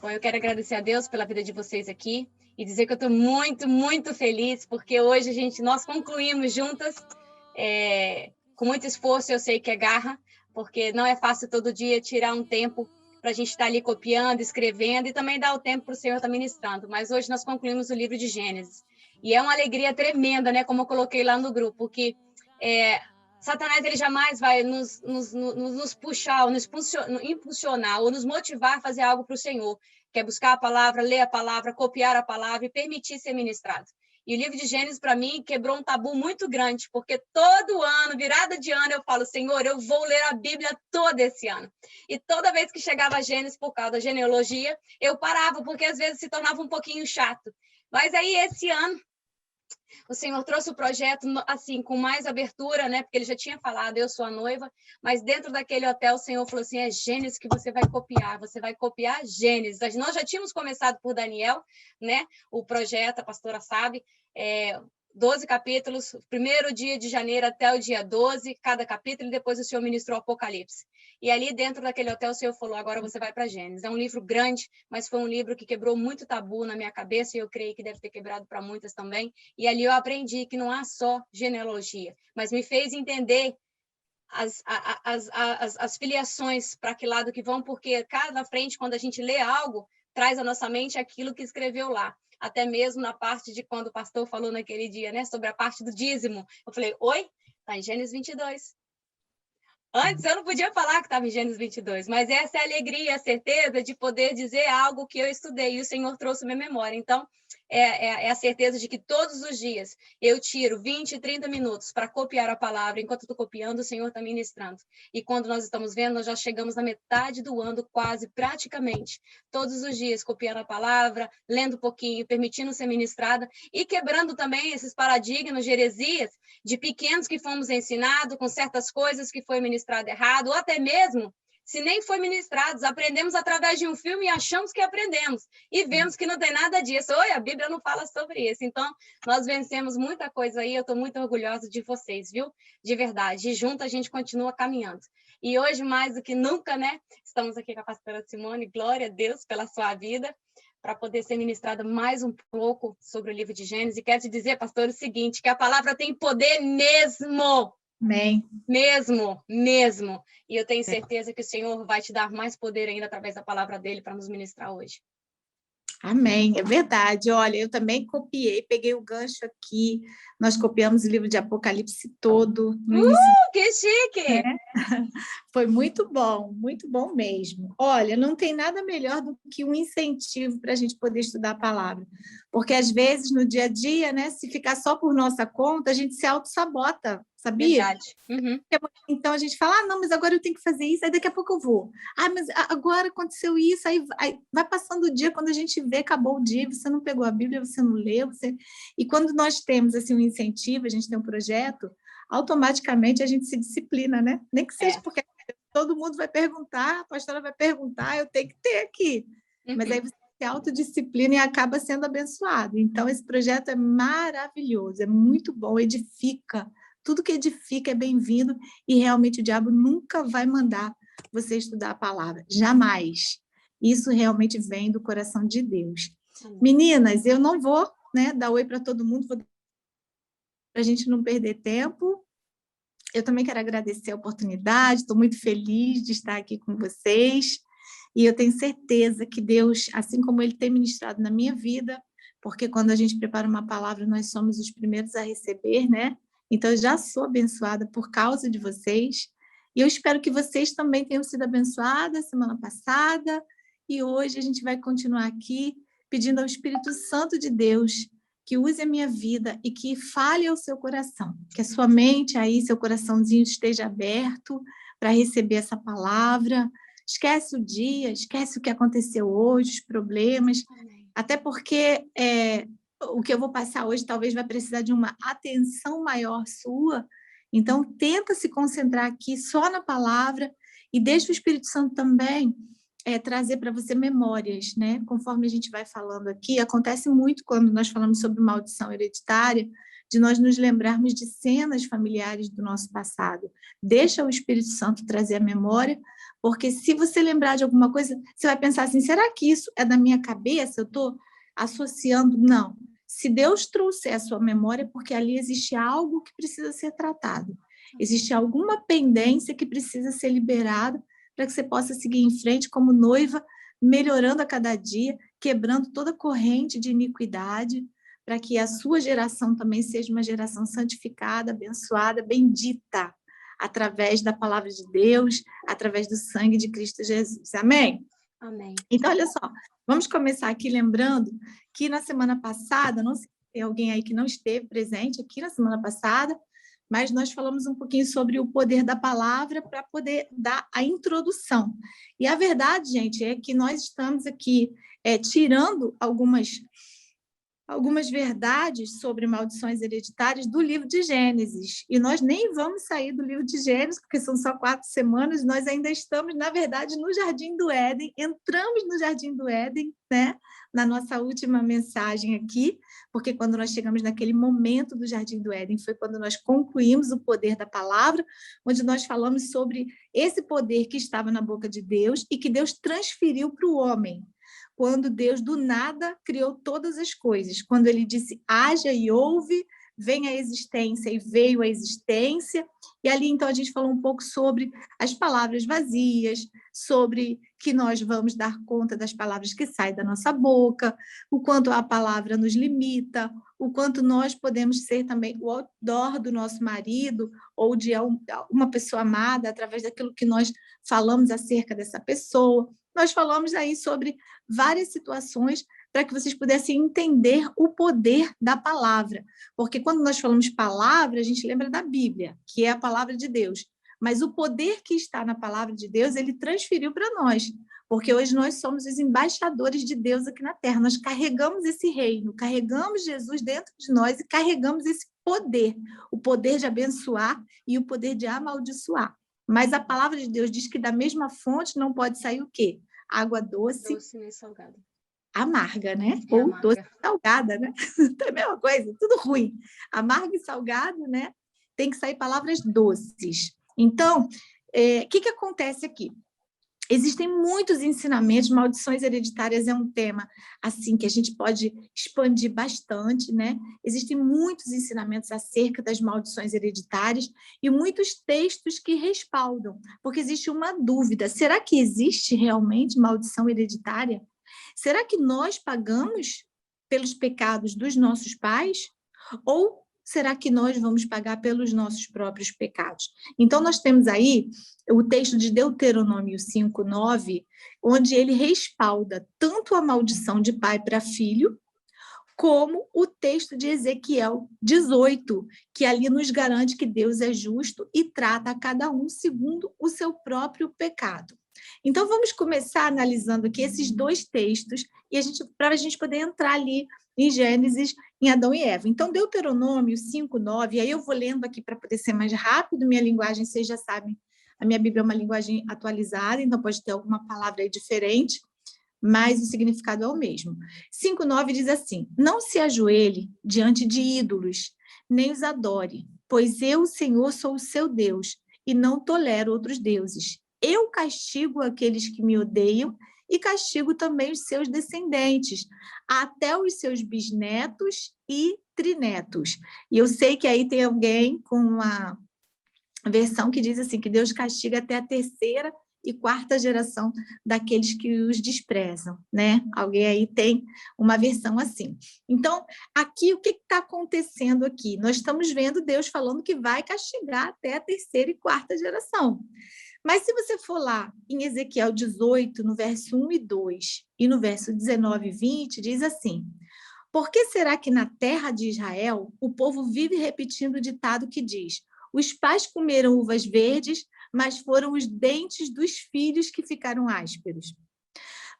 Bom, eu quero agradecer a Deus pela vida de vocês aqui e dizer que eu estou muito, muito feliz, porque hoje nós concluímos juntas, com muito esforço, eu sei que é garra, porque não é fácil todo dia tirar um tempo para a gente estar ali copiando, escrevendo e também dar o tempo para o Senhor estar ministrando. Mas hoje nós concluímos o livro de Gênesis. E é uma alegria tremenda, né? Como eu coloquei lá no grupo, que Satanás ele jamais vai nos puxar, ou nos impulsionar, ou nos motivar a fazer algo para o Senhor, que é buscar a palavra, ler a palavra, copiar a palavra e permitir ser ministrado. E o livro de Gênesis, para mim, quebrou um tabu muito grande, porque todo ano, virada de ano, eu falo, Senhor, eu vou ler a Bíblia toda esse ano. E toda vez que chegava a Gênesis, por causa da genealogia, eu parava, porque às vezes se tornava um pouquinho chato. Mas aí, esse ano, o Senhor trouxe o projeto assim com mais abertura, né? Porque ele já tinha falado, eu sou a noiva, mas dentro daquele hotel o Senhor falou assim, é Gênesis que você vai copiar Gênesis. Nós já tínhamos começado por Daniel, né? O projeto, a pastora sabe, 12 capítulos, primeiro dia de janeiro até o dia 12, cada capítulo, e depois o Senhor ministrou o Apocalipse. E ali dentro daquele hotel o Senhor falou, agora você vai para Gênesis. É um livro grande, mas foi um livro que quebrou muito tabu na minha cabeça, e eu creio que deve ter quebrado para muitas também. E ali eu aprendi que não há só genealogia, mas me fez entender as filiações para que lado que vão, porque cada frente, quando a gente lê algo, traz à nossa mente aquilo que escreveu lá. Até mesmo na parte de quando o pastor falou naquele dia, né, sobre a parte do dízimo. Eu falei, oi? Está em Gênesis 22. Antes eu não podia falar que estava em Gênesis 22, mas essa é a alegria, a certeza de poder dizer algo que eu estudei e o Senhor trouxe minha memória. Então, é a certeza de que todos os dias eu tiro 20, 30 minutos para copiar a palavra. Enquanto estou copiando, o Senhor está ministrando. E quando nós estamos vendo, nós já chegamos na metade do ano, quase, praticamente. Todos os dias copiando a palavra, lendo um pouquinho, permitindo ser ministrada e quebrando também esses paradigmas de heresias de pequenos que fomos ensinados com certas coisas que foi ministrado errado, ou até mesmo, se nem foi ministrados, aprendemos através de um filme e achamos que aprendemos, e vemos que não tem nada disso. Oi, a Bíblia não fala sobre isso. Então, nós vencemos muita coisa aí, eu estou muito orgulhosa de vocês, viu? De verdade. E junto a gente continua caminhando. E hoje, mais do que nunca, né? Estamos aqui com a pastora Simone, glória a Deus pela sua vida, para poder ser ministrada mais um pouco sobre o livro de Gênesis. E quero te dizer, pastor, o seguinte, que a palavra tem poder mesmo. Amém. Mesmo. E eu tenho certeza que o Senhor vai te dar mais poder ainda através da palavra dele para nos ministrar hoje. Amém, é verdade. Olha, eu também copiei, peguei o gancho aqui, nós copiamos o livro de Apocalipse todo. Que chique! Foi muito bom mesmo. Olha, não tem nada melhor do que um incentivo para a gente poder estudar a palavra, porque às vezes no dia a dia, né, se ficar só por nossa conta, a gente se auto-sabota, sabia? Verdade. Uhum. Então a gente fala, não, mas agora eu tenho que fazer isso, aí daqui a pouco eu vou. Mas agora aconteceu isso, aí vai passando o dia, quando a gente vê, acabou o dia, você não pegou a Bíblia, você não leu, E quando nós temos assim, um incentivo, a gente tem um projeto, automaticamente a gente se disciplina, né? Nem que seja porque todo mundo vai perguntar, a pastora vai perguntar, eu tenho que ter aqui. Mas aí você se autodisciplina e acaba sendo abençoado. Então, esse projeto é maravilhoso, é muito bom, edifica. Tudo que edifica é bem-vindo e realmente o diabo nunca vai mandar você estudar a palavra, jamais. Isso realmente vem do coração de Deus. Amém. Meninas, eu não vou, né, dar oi para todo mundo, para a gente não perder tempo. Eu também quero agradecer a oportunidade, estou muito feliz de estar aqui com vocês, e eu tenho certeza que Deus, assim como Ele tem ministrado na minha vida, porque quando a gente prepara uma palavra, nós somos os primeiros a receber, né? Então, eu já sou abençoada por causa de vocês, e eu espero que vocês também tenham sido abençoadas semana passada, e hoje a gente vai continuar aqui pedindo ao Espírito Santo de Deus que use a minha vida e que fale ao seu coração, que a sua mente aí, seu coraçãozinho esteja aberto para receber essa palavra. Esquece o dia, esquece o que aconteceu hoje, os problemas, até porque o que eu vou passar hoje talvez vai precisar de uma atenção maior sua, então tenta se concentrar aqui só na palavra e deixa o Espírito Santo também trazer para você memórias, né? Conforme a gente vai falando aqui, acontece muito quando nós falamos sobre maldição hereditária, de nós nos lembrarmos de cenas familiares do nosso passado. Deixa o Espírito Santo trazer a memória, porque se você lembrar de alguma coisa, você vai pensar assim, será que isso é da minha cabeça? Eu estou associando? Não. Se Deus trouxer a sua memória, porque ali existe algo que precisa ser tratado. Existe alguma pendência que precisa ser liberada para que você possa seguir em frente como noiva, melhorando a cada dia, quebrando toda corrente de iniquidade, para que a sua geração também seja uma geração santificada, abençoada, bendita, através da palavra de Deus, através do sangue de Cristo Jesus. Amém? Amém. Então, olha só, vamos começar aqui lembrando que na semana passada, não sei se tem alguém aí que não esteve presente aqui na semana passada, mas nós falamos um pouquinho sobre o poder da palavra para poder dar a introdução. E a verdade, gente, é que nós estamos aqui tirando algumas verdades sobre maldições hereditárias do livro de Gênesis. E nós nem vamos sair do livro de Gênesis, porque são só 4 semanas, nós ainda estamos, na verdade, no Jardim do Éden, entramos no Jardim do Éden, né? Na nossa última mensagem aqui, porque quando nós chegamos naquele momento do Jardim do Éden, foi quando nós concluímos o poder da palavra, onde nós falamos sobre esse poder que estava na boca de Deus e que Deus transferiu para o homem. Quando Deus, do nada, criou todas as coisas. Quando ele disse, haja e houve, vem a existência e veio a existência. E ali, então, a gente falou um pouco sobre as palavras vazias, sobre que nós vamos dar conta das palavras que saem da nossa boca, o quanto a palavra nos limita, o quanto nós podemos ser também o outdoor do nosso marido ou de uma pessoa amada através daquilo que nós falamos acerca dessa pessoa. Nós falamos aí sobre várias situações para que vocês pudessem entender o poder da palavra. Porque quando nós falamos palavra, a gente lembra da Bíblia, que é a palavra de Deus. Mas o poder que está na palavra de Deus, ele transferiu para nós. Porque hoje nós somos os embaixadores de Deus aqui na Terra. Nós carregamos esse reino, carregamos Jesus dentro de nós e carregamos esse poder. O poder de abençoar e o poder de amaldiçoar. Mas a palavra de Deus diz que da mesma fonte não pode sair o quê? Água doce e salgada. Amarga, né? Ou amarga. Doce e salgada, né? É a mesma coisa, tudo ruim. Amargo e salgado, né? Tem que sair palavras doces. Então, o que acontece aqui? Existem muitos ensinamentos, maldições hereditárias é um tema assim que a gente pode expandir bastante, né? Existem muitos ensinamentos acerca das maldições hereditárias e muitos textos que respaldam, porque existe uma dúvida, será que existe realmente maldição hereditária? Será que nós pagamos pelos pecados dos nossos pais? Ou será que nós vamos pagar pelos nossos próprios pecados? Então, nós temos aí o texto de Deuteronômio 5:9, onde ele respalda tanto a maldição de pai para filho, como o texto de Ezequiel 18, que ali nos garante que Deus é justo e trata a cada um segundo o seu próprio pecado. Então, vamos começar analisando aqui esses 2 textos para a gente poder entrar ali em Gênesis, em Adão e Eva. Então, Deuteronômio 5:9, aí eu vou lendo aqui para poder ser mais rápido, minha linguagem, vocês já sabem, a minha Bíblia é uma linguagem atualizada, então pode ter alguma palavra aí diferente, mas o significado é o mesmo. 5:9 diz assim, não se ajoelhe diante de ídolos, nem os adore, pois eu, o Senhor, sou o seu Deus, e não tolero outros deuses. Eu castigo aqueles que me odeiam e castigo também os seus descendentes, até os seus bisnetos e trinetos. E eu sei que aí tem alguém com uma versão que diz assim, que Deus castiga até a 3ª e 4ª geração daqueles que os desprezam, né? Alguém aí tem uma versão assim. Então, aqui, o que está acontecendo aqui? Nós estamos vendo Deus falando que vai castigar até a 3ª e 4ª geração. Mas se você for lá em Ezequiel 18, no verso 1 e 2, e no verso 19 e 20, diz assim, por que será que na terra de Israel o povo vive repetindo o ditado que diz, os pais comeram uvas verdes, mas foram os dentes dos filhos que ficaram ásperos?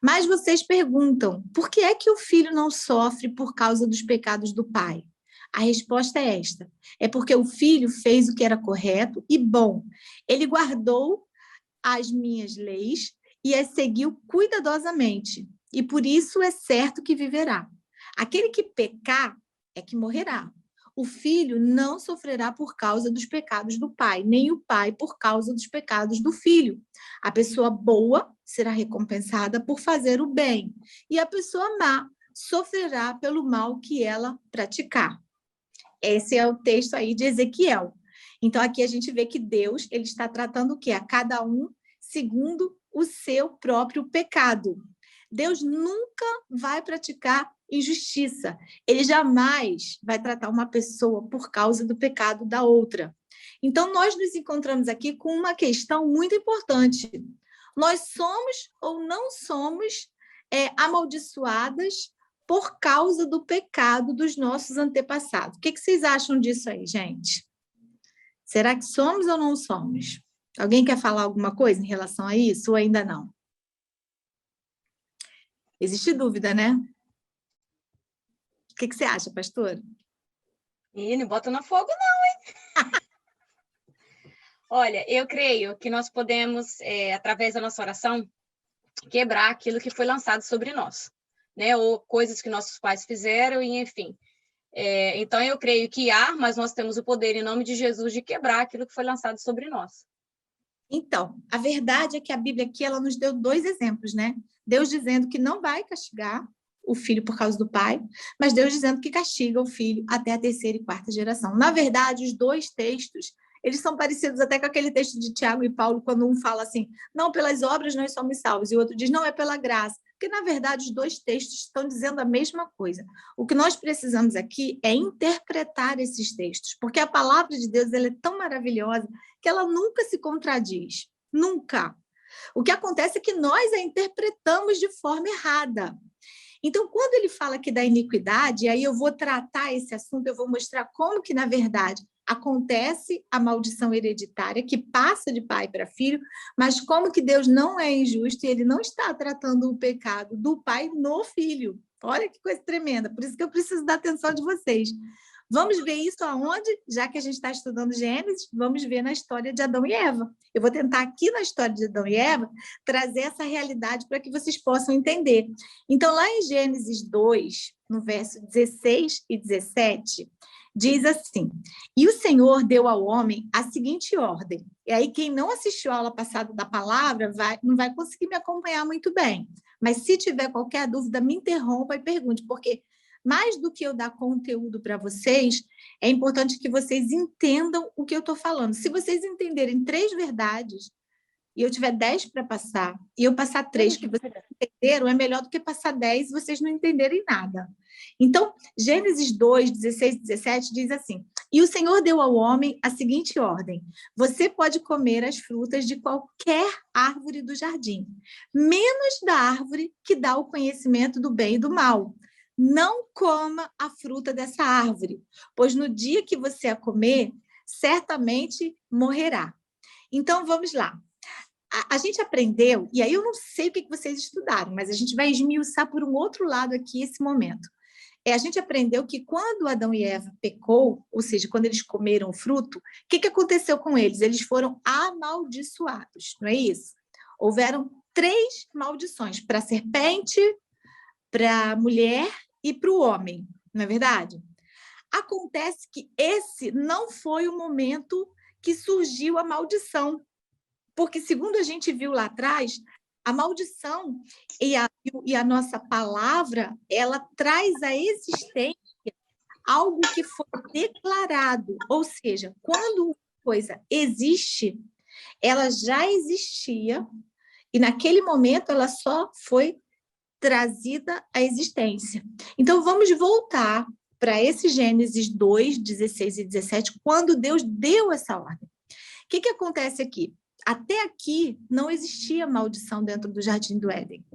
Mas vocês perguntam, por que é que o filho não sofre por causa dos pecados do pai? A resposta é esta, é porque o filho fez o que era correto e bom. Ele guardou as minhas leis e as seguiu cuidadosamente, e por isso é certo que viverá. Aquele que pecar é que morrerá. O filho não sofrerá por causa dos pecados do pai, nem o pai por causa dos pecados do filho. A pessoa boa será recompensada por fazer o bem, e a pessoa má sofrerá pelo mal que ela praticar. Esse é o texto aí de Ezequiel. Então, aqui a gente vê que Deus ele está tratando o quê? A cada um segundo o seu próprio pecado. Deus nunca vai praticar injustiça. Ele jamais vai tratar uma pessoa por causa do pecado da outra. Então, nós nos encontramos aqui com uma questão muito importante. Nós somos ou não somos amaldiçoadas por causa do pecado dos nossos antepassados. O que vocês acham disso aí, gente? Será que somos ou não somos? Alguém quer falar alguma coisa em relação a isso ou ainda não? Existe dúvida, né? O que você acha, pastora? Ih, não bota no fogo não, hein? Olha, eu creio que nós podemos, através da nossa oração, quebrar aquilo que foi lançado sobre nós, né? Ou coisas que nossos pais fizeram, e enfim. Então, eu creio que mas nós temos o poder, em nome de Jesus, de quebrar aquilo que foi lançado sobre nós. Então, a verdade é que a Bíblia aqui ela nos deu 2 exemplos, né? Deus dizendo que não vai castigar o filho por causa do pai, mas Deus dizendo que castiga o filho até a 3ª e 4ª geração. Na verdade, os 2 textos, eles são parecidos até com aquele texto de Tiago e Paulo, quando um fala assim, não, pelas obras nós somos salvos, e o outro diz, não, é pela graça. Porque, na verdade, os 2 textos estão dizendo a mesma coisa. O que nós precisamos aqui é interpretar esses textos, porque a palavra de Deus ela é tão maravilhosa que ela nunca se contradiz. Nunca. O que acontece é que nós a interpretamos de forma errada. Então, quando ele fala aqui da iniquidade, aí eu vou tratar esse assunto, eu vou mostrar como que, na verdade, acontece a maldição hereditária, que passa de pai para filho, mas como que Deus não é injusto e ele não está tratando o pecado do pai no filho. Olha que coisa tremenda, por isso que eu preciso da atenção de vocês. Vamos ver isso aonde? Já que a gente está estudando Gênesis, vamos ver na história de Adão e Eva. Eu vou tentar aqui na história de Adão e Eva trazer essa realidade para que vocês possam entender. Então, lá em Gênesis 2, no verso 16 e 17, diz assim, e o Senhor deu ao homem a seguinte ordem. E aí, quem não assistiu a aula passada da palavra não vai conseguir me acompanhar muito bem. Mas se tiver qualquer dúvida, me interrompa e pergunte, porque mais do que eu dar conteúdo para vocês, é importante que vocês entendam o que eu estou falando. Se vocês entenderem 3 verdades, e eu tiver 10 para passar, e eu passar 3 que vocês entenderam, é melhor do que passar 10 e vocês não entenderem nada. Então, Gênesis 2, 16 e 17 diz assim, e o Senhor deu ao homem a seguinte ordem, você pode comer as frutas de qualquer árvore do jardim, menos da árvore que dá o conhecimento do bem e do mal. Não coma a fruta dessa árvore, pois no dia que você a comer, certamente morrerá. Então, vamos lá. A gente aprendeu, e aí eu não sei o que vocês estudaram, mas a gente vai esmiuçar por um outro lado aqui esse momento. A gente aprendeu que quando Adão e Eva pecou, ou seja, quando eles comeram o fruto, o que aconteceu com eles? Eles foram amaldiçoados, não é isso? Houveram 3 maldições, para a serpente, para a mulher e para o homem, não é verdade? Acontece que esse não foi o momento que surgiu a maldição, porque, segundo a gente viu lá atrás, a maldição e a nossa palavra, ela traz à existência algo que foi declarado, ou seja, quando uma coisa existe, ela já existia e, naquele momento, ela só foi trazida à existência. Então, vamos voltar para esse Gênesis 2, 16 e 17, quando Deus deu essa ordem. O que acontece aqui? Até aqui não existia maldição dentro do Jardim do Éden.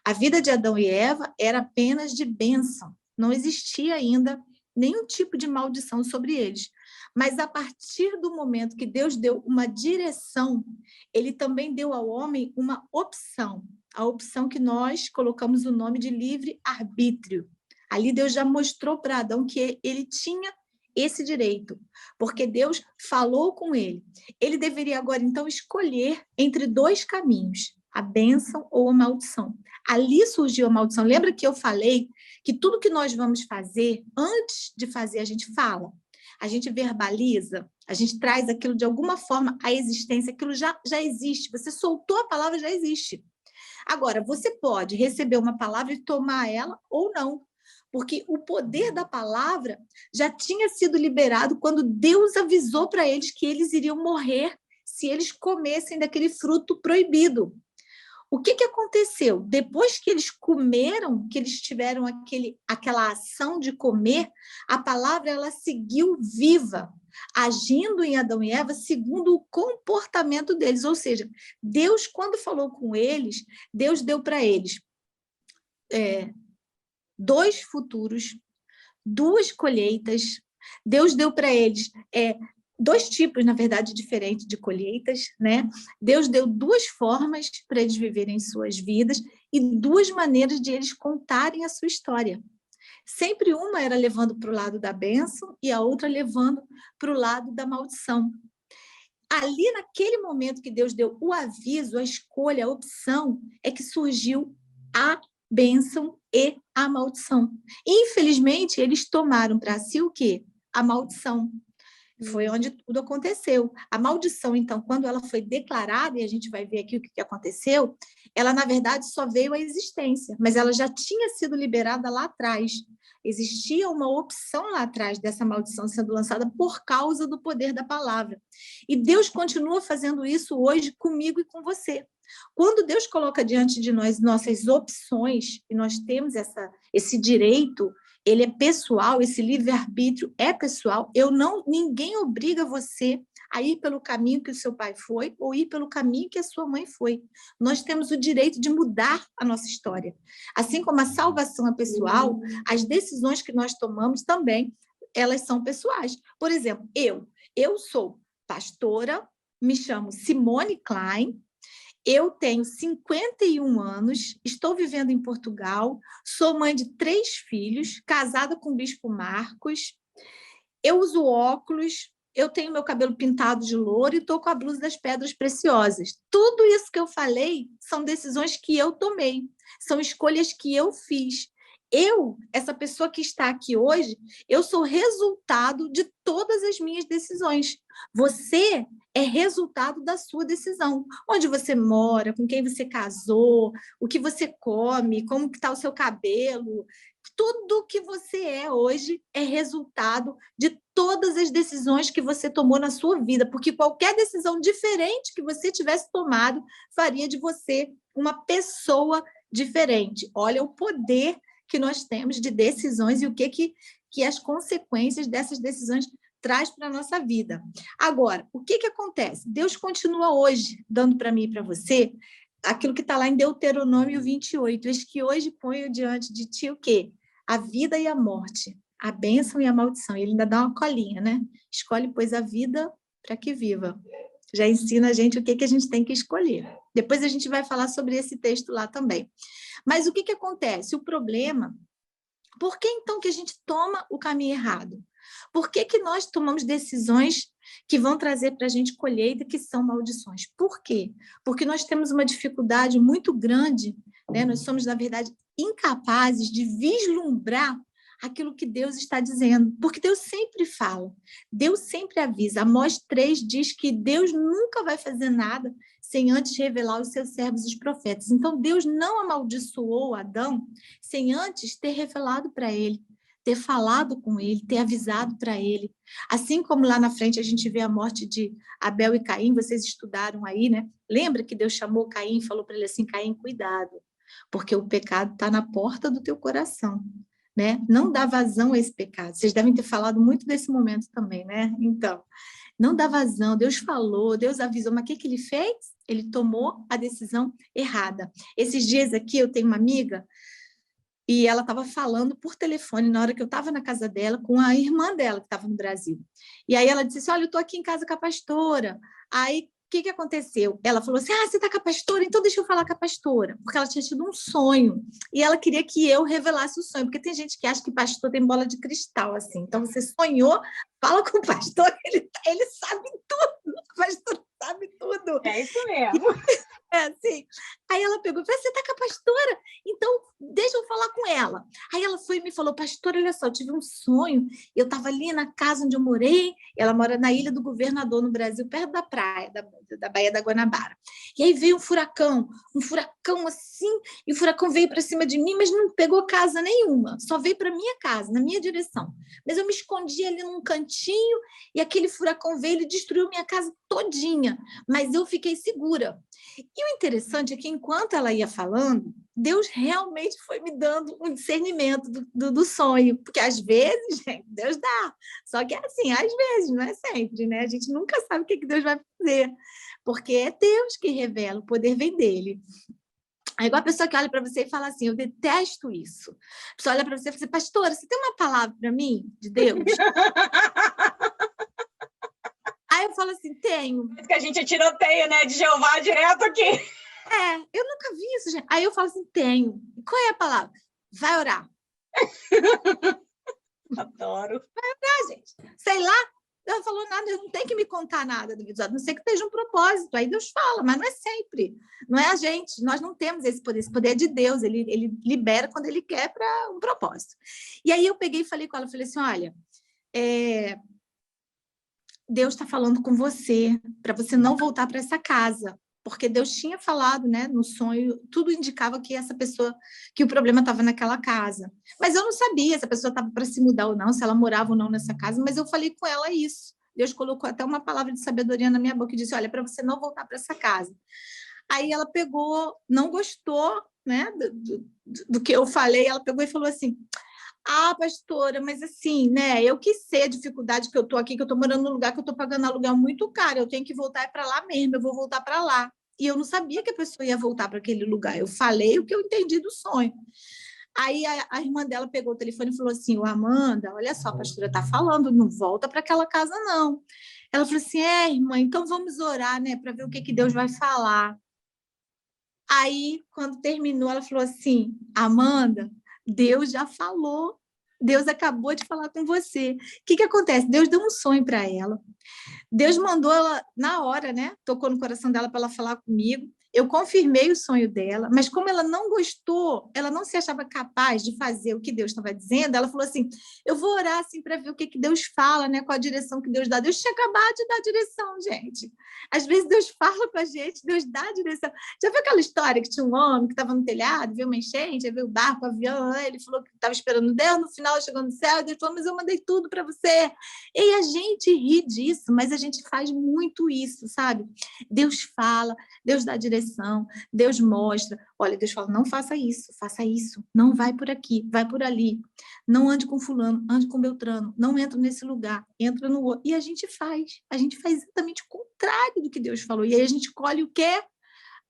A vida de Adão e Eva era apenas de bênção. Não existia ainda nenhum tipo de maldição sobre eles. Mas a partir do momento que Deus deu uma direção, ele também deu ao homem uma opção. A opção que nós colocamos o nome de livre-arbítrio. Ali Deus já mostrou para Adão que ele tinha esse direito, porque Deus falou com ele. Ele deveria agora, então, escolher entre 2 caminhos. a bênção ou a maldição. Ali surgiu a maldição. Lembra que eu falei que tudo que nós vamos fazer, antes de fazer, a gente fala, a gente verbaliza, a gente traz aquilo de alguma forma à existência, aquilo já existe. Você soltou a palavra, já existe. Agora, você pode receber uma palavra e tomar ela ou não, porque o poder da palavra já tinha sido liberado quando Deus avisou para eles que eles iriam morrer se eles comessem daquele fruto proibido. O que aconteceu? Depois que eles comeram, que eles tiveram aquela ação de comer, a palavra ela seguiu viva, agindo em Adão e Eva segundo o comportamento deles. Ou seja, Deus, quando falou com eles, Deus deu para eles 2 futuros, 2 colheitas. Deus deu para eles 2 tipos, na verdade, diferentes de colheitas, né? Deus deu 2 formas para eles viverem suas vidas e 2 maneiras de eles contarem a sua história. Sempre uma era levando para o lado da bênção e a outra levando para o lado da maldição. Ali, naquele momento que Deus deu o aviso, a escolha, a opção, é que surgiu a bênção e a maldição. Infelizmente, eles tomaram para si o quê? A maldição. Foi onde tudo aconteceu. A maldição, então, quando ela foi declarada, e a gente vai ver aqui o que aconteceu, ela, na verdade, só veio à existência, mas ela já tinha sido liberada lá atrás. Existia uma opção lá atrás dessa maldição sendo lançada por causa do poder da palavra. E Deus continua fazendo isso hoje comigo e com você. Quando Deus coloca diante de nós nossas opções, e nós temos esse direito, ele é pessoal, esse livre-arbítrio é pessoal, ninguém obriga você a ir pelo caminho que o seu pai foi ou ir pelo caminho que a sua mãe foi. Nós temos o direito de mudar a nossa história. Assim como a salvação é pessoal, as decisões que nós tomamos também, elas são pessoais. Por exemplo, eu sou pastora, me chamo Simone Klein, eu tenho 51 anos, estou vivendo em Portugal, sou mãe de 3 filhos, casada com o Bispo Marcos, eu uso óculos, eu tenho meu cabelo pintado de louro e estou com a blusa das pedras preciosas. Tudo isso que eu falei são decisões que eu tomei, são escolhas que eu fiz. Essa pessoa que está aqui hoje, eu sou resultado de todas as minhas decisões. Você é resultado da sua decisão. Onde você mora, com quem você casou, o que você come, como está o seu cabelo. Tudo que você é hoje é resultado de todas as decisões que você tomou na sua vida, porque qualquer decisão diferente que você tivesse tomado faria de você uma pessoa diferente. Olha o poder que nós temos de decisões e o que as consequências dessas decisões traz para a nossa vida. Agora, o que acontece? Deus continua hoje dando para mim e para você aquilo que está lá em Deuteronômio 28. Eis que hoje ponho diante de ti o quê? A vida e a morte, a bênção e a maldição. Ele ainda dá uma colinha, né? Escolhe, pois, a vida para que viva. Já ensina a gente o que a gente tem que escolher. Depois a gente vai falar sobre esse texto lá também. Mas o que acontece? O problema, por que então que a gente toma o caminho errado? Por que nós tomamos decisões que vão trazer para a gente colheita que são maldições? Por quê? Porque nós temos uma dificuldade muito grande, né? Nós somos, na verdade, incapazes de vislumbrar aquilo que Deus está dizendo, porque Deus sempre fala, Deus sempre avisa. Amós 3 diz que Deus nunca vai fazer nada sem antes revelar os seus servos, os profetas. Então, Deus não amaldiçoou Adão sem antes ter revelado para ele, ter falado com ele, ter avisado para ele. Assim como lá na frente a gente vê a morte de Abel e Caim, vocês estudaram aí, né? Lembra que Deus chamou Caim e falou para ele assim, Caim, cuidado, porque o pecado está na porta do teu coração, né? Não dá vazão a esse pecado. Vocês devem ter falado muito desse momento também, né? Então, não dá vazão. Deus falou, Deus avisou, mas o que ele fez? Ele tomou a decisão errada. Esses dias aqui eu tenho uma amiga e ela estava falando por telefone na hora que eu estava na casa dela com a irmã dela que estava no Brasil. E aí ela disse assim, olha, eu estou aqui em casa com a pastora. Aí, o que aconteceu? Ela falou assim, você está com a pastora? Então deixa eu falar com a pastora. Porque ela tinha tido um sonho. E ela queria que eu revelasse o sonho. Porque tem gente que acha que pastor tem bola de cristal, assim. Então você sonhou, fala com o pastor, ele sabe tudo. O pastor sabe tudo. É isso mesmo. assim. Aí ela pegou e falou, você tá com a pastora? Então, deixa eu falar com ela. Aí ela foi e me falou, pastora, olha só, eu tive um sonho, eu estava ali na casa onde eu morei, ela mora na Ilha do Governador, no Brasil, perto da praia, da Baía da Guanabara. E aí veio um furacão assim, e o furacão veio para cima de mim, mas não pegou casa nenhuma, só veio para minha casa, na minha direção. Mas eu me escondi ali num cantinho, e aquele furacão veio, ele destruiu minha casa todinha, mas eu fiquei segura. E o interessante é que, enquanto ela ia falando, Deus realmente foi me dando um discernimento do sonho, porque às vezes, gente, Deus dá, só que é assim, às vezes, não é sempre, né? A gente nunca sabe o que Deus vai fazer, porque é Deus que revela, o poder vem dele. É igual a pessoa que olha para você e fala assim, eu detesto isso. A pessoa olha para você e fala assim, pastora, você tem uma palavra para mim, de Deus? Aí eu falo assim, tenho. Parece que a gente tiroteia, né, de Jeová direto aqui. Eu nunca vi isso, gente. Aí eu falo assim, tenho. Qual é a palavra? Vai orar. Adoro. Vai orar, gente. Sei lá, Deus não falou nada, Deus não tem que me contar nada do visual, a não ser que esteja um propósito. Aí Deus fala, mas não é sempre. Não é a gente. Nós não temos esse poder é de Deus. Ele libera quando ele quer para um propósito. E aí eu peguei e falei com ela, falei assim, olha, Deus está falando com você, para você não voltar para essa casa. Porque Deus tinha falado, né, no sonho, tudo indicava que essa pessoa, que o problema estava naquela casa. Mas eu não sabia se a pessoa estava para se mudar ou não, se ela morava ou não nessa casa, mas eu falei com ela isso. Deus colocou até uma palavra de sabedoria na minha boca e disse, olha, para você não voltar para essa casa. Aí ela pegou, não gostou, né, do que eu falei, ela pegou e falou assim, pastora, mas assim, né, eu que sei a dificuldade que eu estou aqui, que eu estou morando num lugar que eu estou pagando aluguel muito caro, eu tenho que voltar para lá mesmo, eu vou voltar para lá. E eu não sabia que a pessoa ia voltar para aquele lugar, eu falei o que eu entendi do sonho. Aí a irmã dela pegou o telefone e falou assim, Amanda, olha só, a pastora está falando, não volta para aquela casa, não. Ela falou assim, irmã, então vamos orar, né, para ver o que Deus vai falar. Aí, quando terminou, ela falou assim, Amanda, Deus já falou, Deus acabou de falar com você. O que acontece? Deus deu um sonho para ela. Deus mandou ela na hora, né? Tocou no coração dela para ela falar comigo. Eu confirmei o sonho dela, mas como ela não gostou, ela não se achava capaz de fazer o que Deus estava dizendo, ela falou assim, eu vou orar assim para ver o que Deus fala, né? Qual a direção que Deus dá. Deus tinha acabado de dar a direção, gente. Às vezes Deus fala com a gente, Deus dá a direção. Já viu aquela história que tinha um homem que estava no telhado, viu uma enchente, viu o barco, o avião, ele falou que estava esperando Deus, no final chegou no céu, e Deus falou, mas eu mandei tudo para você. E a gente ri disso, mas a gente faz muito isso, sabe? Deus fala, Deus dá direção, Deus mostra. Olha, Deus fala, não faça isso, não vai por aqui, vai por ali. Não ande com fulano, ande com Beltrano, não entra nesse lugar, entra no outro. E a gente faz exatamente o contrário do que Deus falou. E aí a gente colhe o quê?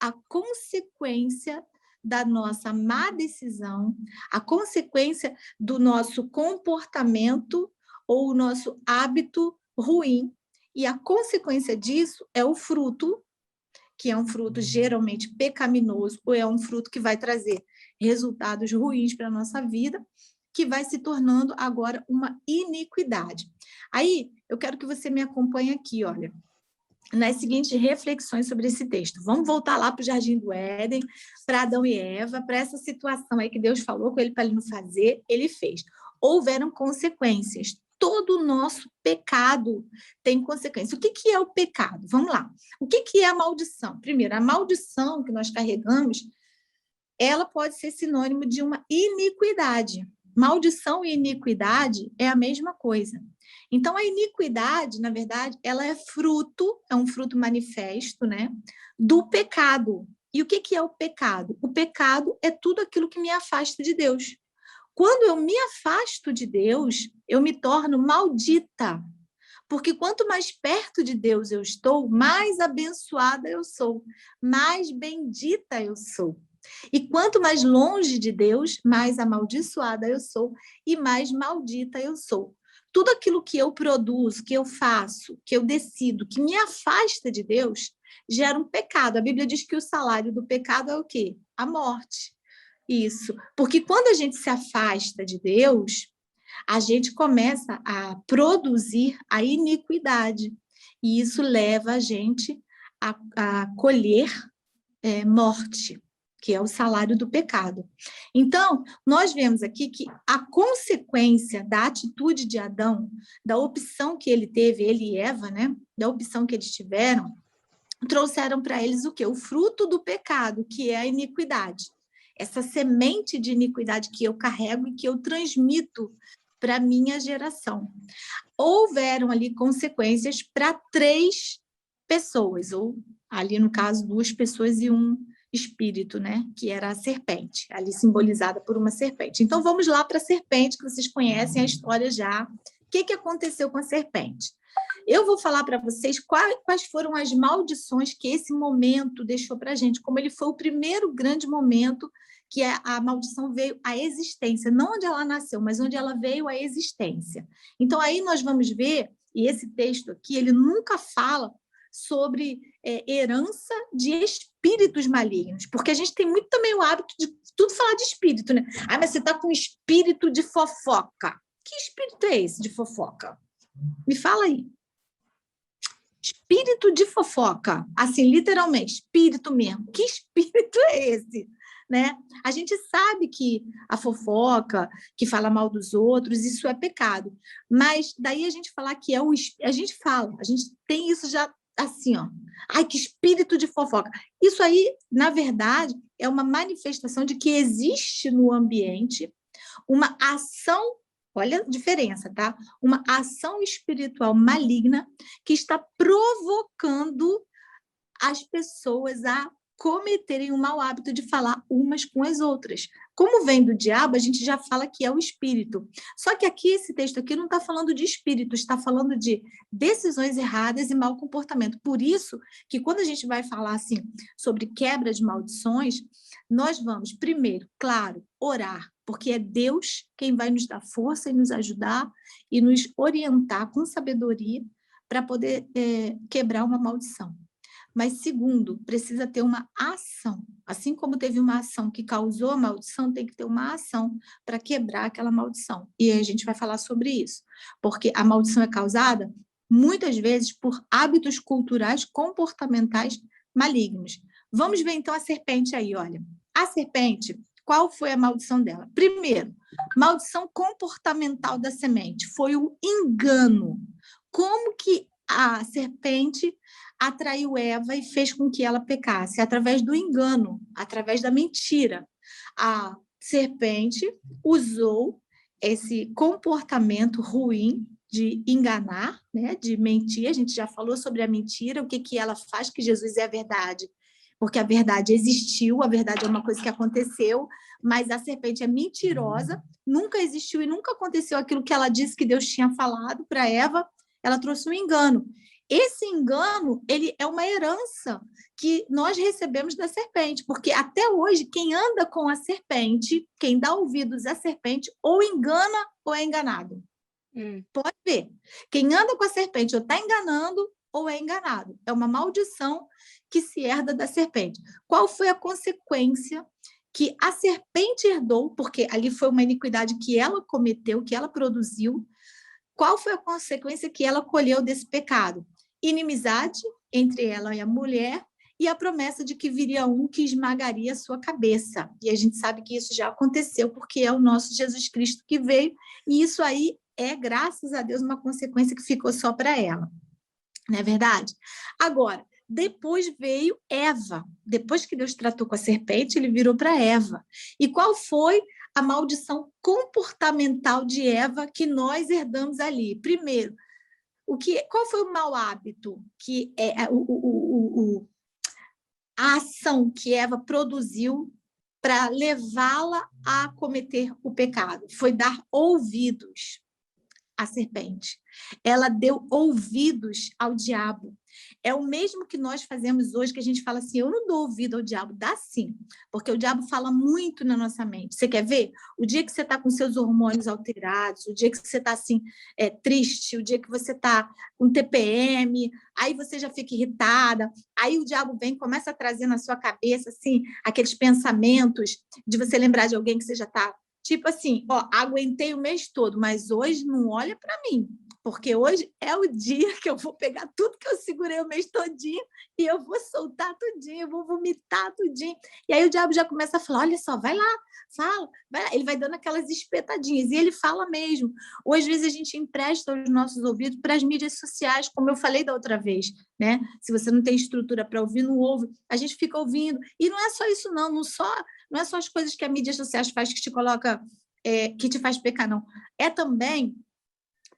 A consequência da nossa má decisão, a consequência do nosso comportamento ou o nosso hábito ruim. E a consequência disso é o fruto, que é um fruto geralmente pecaminoso, ou é um fruto que vai trazer resultados ruins para a nossa vida, que vai se tornando agora uma iniquidade. Aí, eu quero que você me acompanhe aqui, olha, nas seguintes reflexões sobre esse texto. Vamos voltar lá para o Jardim do Éden, para Adão e Eva, para essa situação aí que Deus falou com ele para ele não fazer, ele fez. Houveram consequências. Todo o nosso pecado tem consequência. O que é o pecado? Vamos lá. O que é a maldição? Primeiro, a maldição que nós carregamos, ela pode ser sinônimo de uma iniquidade. Maldição e iniquidade é a mesma coisa. Então, a iniquidade, na verdade, ela é um fruto manifesto, né, do pecado. E o que é o pecado? O pecado é tudo aquilo que me afasta de Deus. Quando eu me afasto de Deus, eu me torno maldita. Porque quanto mais perto de Deus eu estou, mais abençoada eu sou, mais bendita eu sou. E quanto mais longe de Deus, mais amaldiçoada eu sou e mais maldita eu sou. Tudo aquilo que eu produzo, que eu faço, que eu decido, que me afasta de Deus, gera um pecado. A Bíblia diz que o salário do pecado é o quê? A morte. Isso. Porque quando a gente se afasta de Deus, a gente começa a produzir a iniquidade. E isso leva a gente a colher morte, que é o salário do pecado. Então, nós vemos aqui que a consequência da atitude de Adão, da opção que ele teve, ele e Eva, né? Da opção que eles tiveram, trouxeram para eles o quê? O fruto do pecado, que é a iniquidade. Essa semente de iniquidade que eu carrego e que eu transmito para a minha geração. Houveram ali consequências para 3 pessoas, ou ali no caso 2 pessoas e um espírito, né? Que era a serpente, ali simbolizada por uma serpente. Então vamos lá para a serpente, que vocês conhecem a história já. O que aconteceu com a serpente? Eu vou falar para vocês quais foram as maldições que esse momento deixou para a gente, como ele foi o primeiro grande momento que a maldição veio à existência, não onde ela nasceu, mas onde ela veio à existência. Então, aí nós vamos ver, e esse texto aqui, ele nunca fala sobre herança de espíritos malignos, porque a gente tem muito também o hábito de tudo falar de espírito, né? Ah, mas você está com espírito de fofoca. Que espírito é esse de fofoca? Me fala aí. Espírito de fofoca, assim, literalmente, espírito mesmo. Que espírito é esse? Né? A gente sabe que a fofoca, que fala mal dos outros, isso é pecado. Mas daí a gente falar que a gente tem isso já assim, ó. Ai, que espírito de fofoca. Isso aí, na verdade, é uma manifestação de que existe no ambiente uma ação. Olha a diferença, tá? Uma ação espiritual maligna que está provocando as pessoas a cometerem o mau hábito de falar umas com as outras. Como vem do diabo, a gente já fala que é o espírito. Só que aqui, esse texto aqui não está falando de espírito, está falando de decisões erradas e mau comportamento. Por isso que quando a gente vai falar assim sobre quebra de maldições, nós vamos, primeiro, claro, orar, porque é Deus quem vai nos dar força e nos ajudar e nos orientar com sabedoria para poder quebrar uma maldição. Mas, segundo, precisa ter uma ação. Assim como teve uma ação que causou a maldição, tem que ter uma ação para quebrar aquela maldição. E a gente vai falar sobre isso. Porque a maldição é causada, muitas vezes, por hábitos culturais, comportamentais malignos. Vamos ver, então, a serpente aí, olha. A serpente, qual foi a maldição dela? Primeiro, maldição comportamental da semente. Foi o engano. Como que a serpente atraiu Eva e fez com que ela pecasse? Através do engano, através da mentira. A serpente usou esse comportamento ruim de enganar, né, de mentir. A gente já falou sobre a mentira, o que ela faz, que Jesus é a verdade. Porque a verdade existiu, a verdade é uma coisa que aconteceu, mas a serpente é mentirosa, nunca existiu e nunca aconteceu aquilo que ela disse que Deus tinha falado para Eva. Ela trouxe um engano. Esse engano, ele é uma herança que nós recebemos da serpente, porque até hoje, quem anda com a serpente, quem dá ouvidos à serpente, ou engana ou é enganado. Pode ver. Quem anda com a serpente ou está enganando ou é enganado. É uma maldição que se herda da serpente. Qual foi a consequência que a serpente herdou? Porque ali foi uma iniquidade que ela cometeu, que ela produziu. Qual foi a consequência que ela colheu desse pecado? Inimizade entre ela e a mulher e a promessa de que viria um que esmagaria a sua cabeça. E a gente sabe que isso já aconteceu, porque é o nosso Jesus Cristo que veio, e isso aí é, graças a Deus, uma consequência que ficou só para ela. Não é verdade? Agora, depois veio Eva. Depois que Deus tratou com a serpente, ele virou para Eva. E qual foi a maldição comportamental de Eva que nós herdamos ali? Primeiro, qual foi o mau hábito que a ação que Eva produziu para levá-la a cometer o pecado? Foi dar ouvidos à serpente. Ela deu ouvidos ao diabo. É o mesmo que nós fazemos hoje, que a gente fala assim, eu não dou ouvido ao diabo. Dá sim, porque o diabo fala muito na nossa mente. Você quer ver? O dia que você está com seus hormônios alterados, o dia que você está assim, triste, o dia que você está com TPM, aí você já fica irritada, aí o diabo vem e começa a trazer na sua cabeça assim, aqueles pensamentos de você lembrar de alguém que você já está, tipo assim, ó, aguentei o mês todo, mas hoje não olha para mim, porque hoje é o dia que eu vou pegar tudo que eu segurei o mês todinho e eu vou soltar tudinho, eu vou vomitar tudinho. E aí o diabo já começa a falar, olha só, vai lá, fala, vai lá. Ele vai dando aquelas espetadinhas, e ele fala mesmo. Ou às vezes a gente empresta os nossos ouvidos para as mídias sociais, como eu falei da outra vez, né? Se você não tem estrutura para ouvir, não ouve, a gente fica ouvindo. E não é só isso, não é só as coisas que a mídia sociais faz que te coloca, que te faz pecar, não. É também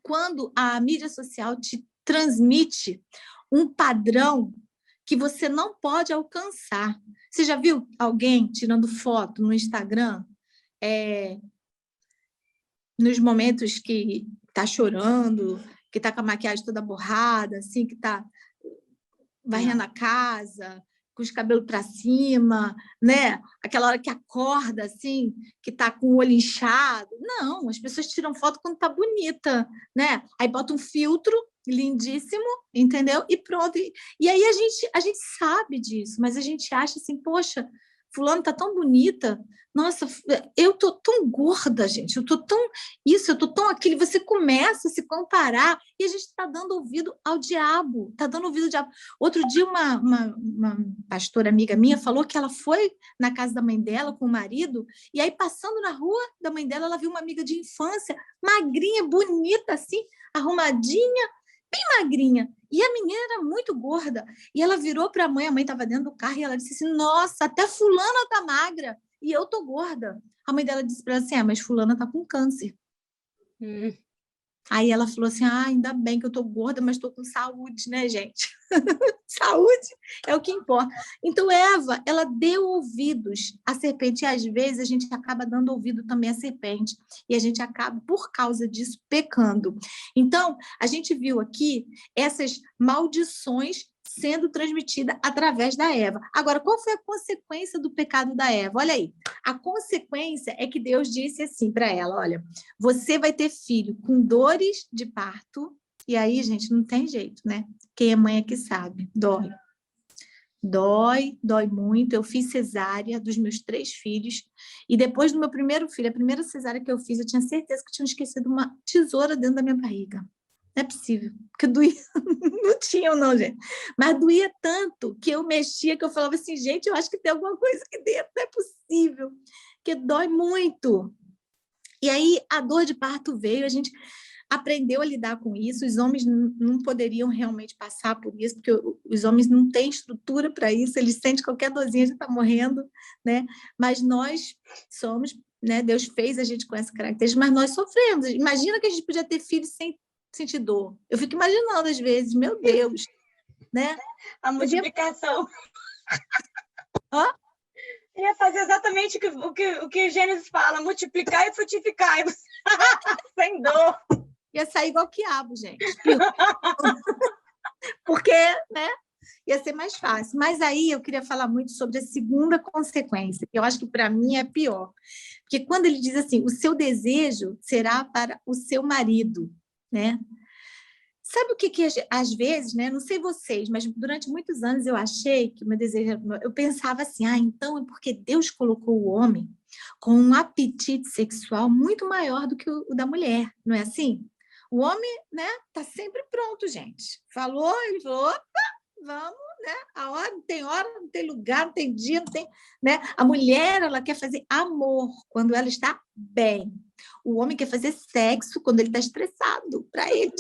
quando a mídia social te transmite um padrão que você não pode alcançar. Você já viu alguém tirando foto no Instagram, nos momentos que está chorando, que está com a maquiagem toda borrada, assim, que está varrendo a casa, com os cabelos para cima, né? Aquela hora que acorda, assim, que está com o olho inchado. Não, as pessoas tiram foto quando está bonita, né? Aí bota um filtro lindíssimo, entendeu? E pronto. E aí a gente sabe disso, mas a gente acha assim, poxa, fulano está tão bonita, nossa, eu tô tão gorda, gente, eu tô tão isso, eu tô tão aquilo. Você começa a se comparar e a gente está dando ouvido ao diabo, está dando ouvido ao diabo. Outro dia, uma pastora amiga minha falou que ela foi na casa da mãe dela com o marido, e aí, passando na rua da mãe dela, ela viu uma amiga de infância, magrinha, bonita, assim, arrumadinha, bem magrinha. E a menina era muito gorda. E ela virou para a mãe estava dentro do carro, e ela disse assim, nossa, até fulana tá magra, e eu tô gorda. A mãe dela disse para ela assim, mas fulana tá com câncer. Aí ela falou assim, ainda bem que eu tô gorda, mas tô com saúde, né, gente? Saúde é o que importa. Então, Eva, ela deu ouvidos à serpente, e às vezes a gente acaba dando ouvido também à serpente, e a gente acaba, por causa disso, pecando. Então, a gente viu aqui essas maldições sendo transmitida através da Eva. Agora, qual foi a consequência do pecado da Eva? Olha aí, a consequência é que Deus disse assim para ela, olha, você vai ter filho com dores de parto, e aí, gente, não tem jeito, né? Quem é mãe é que sabe, dói. Dói muito. Eu fiz cesárea dos meus 3 filhos, e depois do meu primeiro filho, a primeira cesárea que eu fiz, eu tinha certeza que eu tinha esquecido uma tesoura dentro da minha barriga. Não é possível, porque doía, não tinha não, gente, mas doía tanto que eu mexia, que eu falava assim, gente, eu acho que tem alguma coisa aqui dentro, não é possível, que dói muito. E aí a dor de parto veio, a gente aprendeu a lidar com isso, os homens não poderiam realmente passar por isso, porque os homens não têm estrutura para isso, eles sentem qualquer dorzinha, já está morrendo, né? Mas nós somos, né? Deus fez a gente com essa característica, mas nós sofremos. Imagina que a gente podia ter filhos sem sentir dor. Eu fico imaginando às vezes, meu Deus, né? A multiplicação. Ia fazer exatamente o que Gênesis fala, multiplicar e frutificar, sem dor. Ia sair igual quiabo, gente. Porque, né? Ia ser mais fácil. Mas aí eu queria falar muito sobre a segunda consequência, que eu acho que para mim é pior. Porque quando ele diz assim, o seu desejo será para o seu marido, né? Sabe o que às vezes, né? Não sei vocês, mas durante muitos anos eu achei que o meu desejo, eu pensava assim, então é porque Deus colocou o homem com um apetite sexual muito maior do que o da mulher, não é assim? O homem, né, tá sempre pronto, gente. Falou, ele falou, opa, vamos, né? A hora, não tem lugar, não tem dia, não tem, né? A mulher, ela quer fazer amor quando ela está bem. O homem quer fazer sexo quando ele está estressado, para ele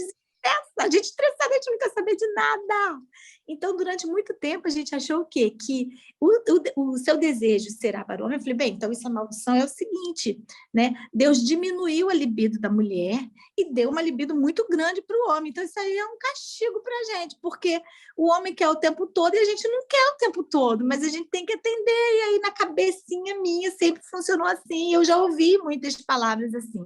a gente estressada, a gente não quer saber de nada. Então, durante muito tempo, a gente achou o quê? Que o seu desejo será para o homem. Eu falei, bem, então essa maldição é o seguinte, né? Deus diminuiu a libido da mulher e deu uma libido muito grande para o homem. Então, isso aí é um castigo para a gente, porque o homem quer o tempo todo e a gente não quer o tempo todo, mas a gente tem que atender. E aí, na cabecinha minha, sempre funcionou assim. Eu já ouvi muitas palavras assim.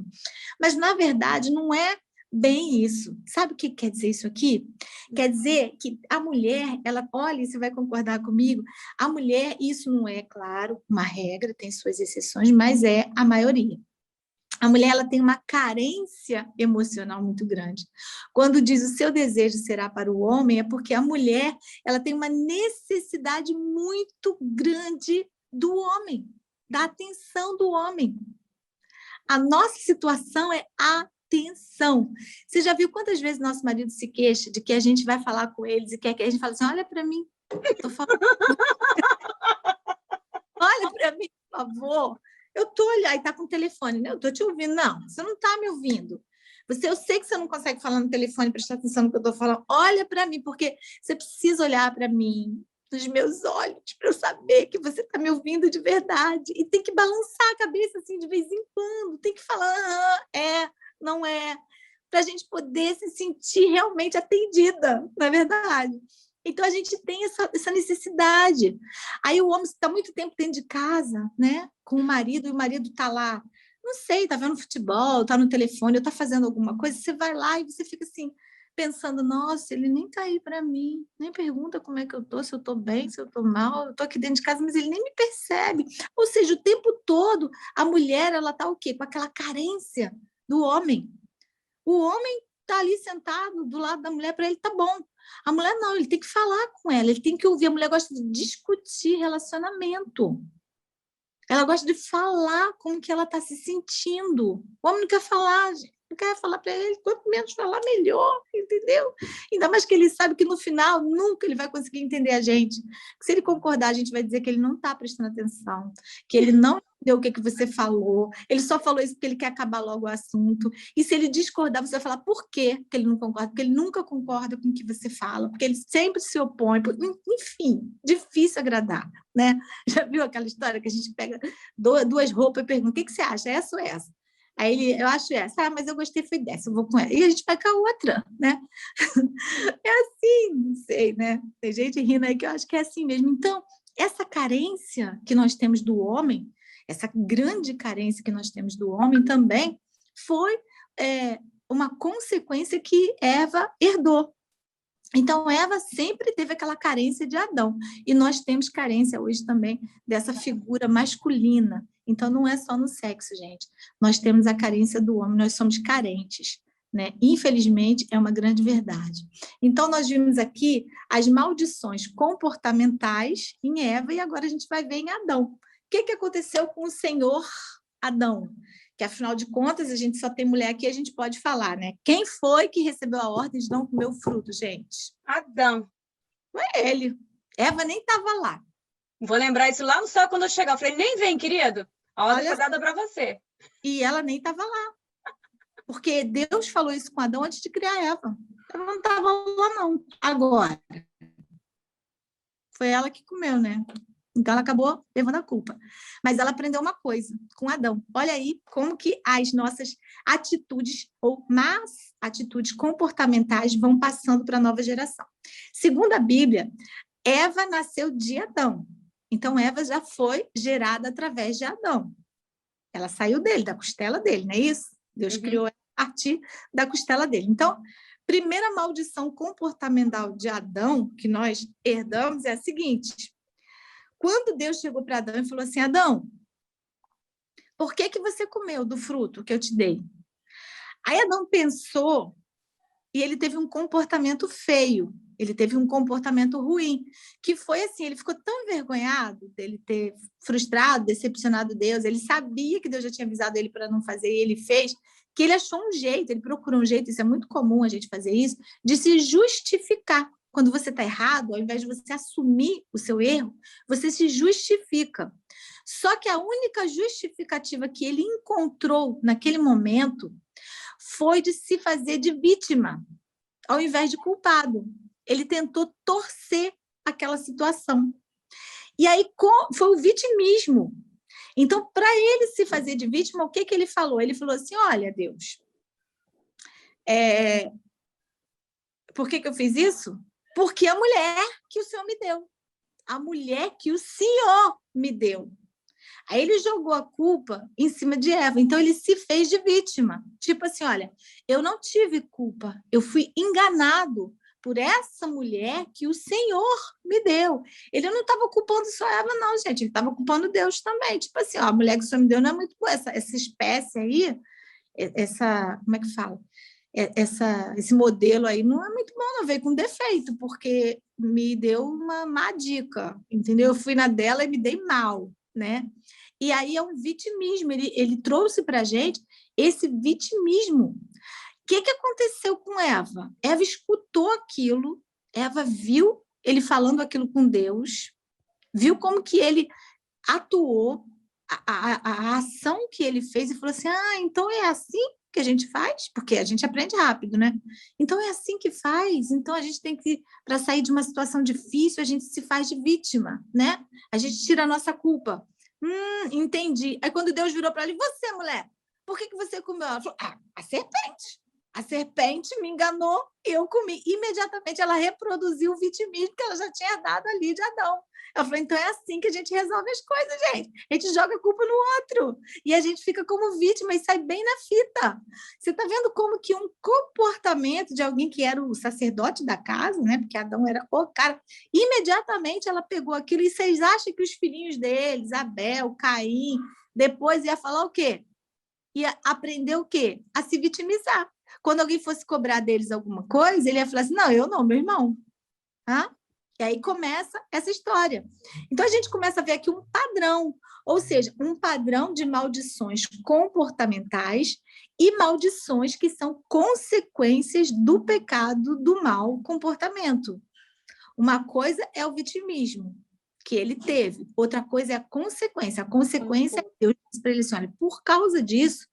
Mas, na verdade, não é bem isso. Sabe o que quer dizer isso aqui? Quer dizer que a mulher, ela, olha, você vai concordar comigo, a mulher, isso não é, claro, uma regra, tem suas exceções, mas é a maioria. A mulher, ela tem uma carência emocional muito grande. Quando diz o seu desejo será para o homem, é porque a mulher, ela tem uma necessidade muito grande do homem, da atenção do homem. A nossa situação é atenção. Você já viu quantas vezes nosso marido se queixa de que a gente vai falar com eles e quer que a gente fale assim, olha para mim, tô falando. Olha para mim, por favor. Eu estou olhando, aí está com o telefone, né? Eu estou te ouvindo. Não, você não está me ouvindo. Eu sei que você não consegue falar no telefone, prestar atenção no que eu estou falando. Olha para mim, porque você precisa olhar para mim, nos meus olhos, para eu saber que você está me ouvindo de verdade. E tem que balançar a cabeça assim de vez em quando. Tem que falar, não é, para a gente poder se sentir realmente atendida, não é verdade? Então, a gente tem essa necessidade. Aí o homem está muito tempo dentro de casa, né? Com o marido, e o marido está lá, não sei, está vendo futebol, está no telefone, ou está fazendo alguma coisa, você vai lá e você fica assim, pensando, nossa, ele nem está aí para mim, nem pergunta como é que eu estou, se eu estou bem, se eu estou mal, eu estou aqui dentro de casa, mas ele nem me percebe. Ou seja, o tempo todo, a mulher, ela está o quê? Com aquela carência do homem. O homem está ali sentado do lado da mulher, para ele tá bom. A mulher não, ele tem que falar com ela, ele tem que ouvir. A mulher gosta de discutir relacionamento. Ela gosta de falar como que ela está se sentindo. O homem não quer falar, gente. Não quer falar para ele, quanto menos falar, melhor, entendeu? Ainda mais que ele sabe que no final nunca ele vai conseguir entender a gente. Se ele concordar, a gente vai dizer que ele não está prestando atenção, que ele não entendeu o que você falou, ele só falou isso porque ele quer acabar logo o assunto. E se ele discordar, você vai falar por quê que ele não concorda? Porque ele nunca concorda com o que você fala, porque ele sempre se opõe. Enfim, difícil agradar, né? Já viu aquela história que a gente pega duas roupas e pergunta, o que você acha, essa ou essa? Aí eu acho essa, mas eu gostei, foi dessa, eu vou com ela. E a gente vai com a outra, né? É assim, não sei, né? Tem gente rindo aí que eu acho que é assim mesmo. Então, essa carência que nós temos do homem, essa grande carência que nós temos do homem também, foi uma consequência que Eva herdou. Então, Eva sempre teve aquela carência de Adão. E nós temos carência hoje também dessa figura masculina. Então, não é só no sexo, gente. Nós temos a carência do homem, nós somos carentes, né? Infelizmente, é uma grande verdade. Então, nós vimos aqui as maldições comportamentais em Eva e agora a gente vai ver em Adão. O que aconteceu com o Senhor Adão? Que, afinal de contas, a gente só tem mulher aqui, a gente pode falar, né? Quem foi que recebeu a ordem de não comer o fruto, gente? Adão. Não é ele. Eva nem estava lá. Vou lembrar isso lá no céu quando eu chegar. Eu falei, nem vem, querido. A ordem foi dada para você. E ela nem estava lá. Porque Deus falou isso com Adão antes de criar Eva. Ela não estava lá, não. Agora, foi ela que comeu, né? Então, ela acabou levando a culpa. Mas ela aprendeu uma coisa com Adão. Olha aí como que as nossas atitudes ou más atitudes comportamentais vão passando para a nova geração. Segundo a Bíblia, Eva nasceu de Adão. Então, Eva já foi gerada através de Adão. Ela saiu dele, da costela dele, não é isso? Deus criou ela a partir da costela dele. Então, primeira maldição comportamental de Adão que nós herdamos é a seguinte: quando Deus chegou para Adão e falou assim, Adão, por que você comeu do fruto que eu te dei? Aí Adão pensou e ele teve um comportamento feio, ele teve um comportamento ruim, que foi assim, ele ficou tão envergonhado dele ter frustrado, decepcionado Deus, ele sabia que Deus já tinha avisado ele para não fazer e ele fez, que ele achou um jeito, ele procurou um jeito, isso é muito comum a gente fazer isso, de se justificar. Quando você está errado, ao invés de você assumir o seu erro, você se justifica. Só que a única justificativa que ele encontrou naquele momento foi de se fazer de vítima, ao invés de culpado. Ele tentou torcer aquela situação. E aí foi o vitimismo. Então, para ele se fazer de vítima, o que ele falou? Ele falou assim, olha, Deus, por que eu fiz isso? Porque a mulher que o Senhor me deu. A mulher que o Senhor me deu. Aí ele jogou a culpa em cima de Eva. Então, ele se fez de vítima. Tipo assim, olha, eu não tive culpa. Eu fui enganado por essa mulher que o Senhor me deu. Ele não estava culpando só Eva, não, gente. Ele estava culpando Deus também. Tipo assim, ó, a mulher que o Senhor me deu não é muito boa. Essa espécie aí, como é que fala? Esse modelo aí não é muito bom, não, veio com defeito, porque me deu uma má dica, entendeu? Eu fui na dela e me dei mal, né? E aí é um vitimismo, ele trouxe para a gente esse vitimismo. que aconteceu com Eva? Eva escutou aquilo, Eva viu ele falando aquilo com Deus, viu como que ele atuou, a ação que ele fez e falou assim, então é assim que a gente faz? Porque a gente aprende rápido, né? Então é assim que faz? Então a gente tem que, para sair de uma situação difícil, a gente se faz de vítima, né? A gente tira a nossa culpa. Entendi. Aí quando Deus virou para ele, você, mulher, por que você comeu? Ela falou, a serpente. A serpente me enganou, eu comi. Imediatamente ela reproduziu o vitimismo que ela já tinha dado ali de Adão. Eu falei, então é assim que a gente resolve as coisas, gente. A gente joga a culpa no outro. E a gente fica como vítima e sai bem na fita. Você está vendo como que um comportamento de alguém que era o sacerdote da casa, né? Porque Adão era o cara, imediatamente ela pegou aquilo. E vocês acham que os filhinhos deles, Abel, Caim, depois ia falar o quê? Ia aprender o quê? A se vitimizar. Quando alguém fosse cobrar deles alguma coisa, ele ia falar assim, não, eu não, meu irmão. E aí começa essa história. Então, a gente começa a ver aqui um padrão, ou seja, um padrão de maldições comportamentais e maldições que são consequências do pecado do mau comportamento. Uma coisa é o vitimismo, que ele teve. Outra coisa é a consequência. A consequência é Deus disse para ele assim, olha, por causa disso,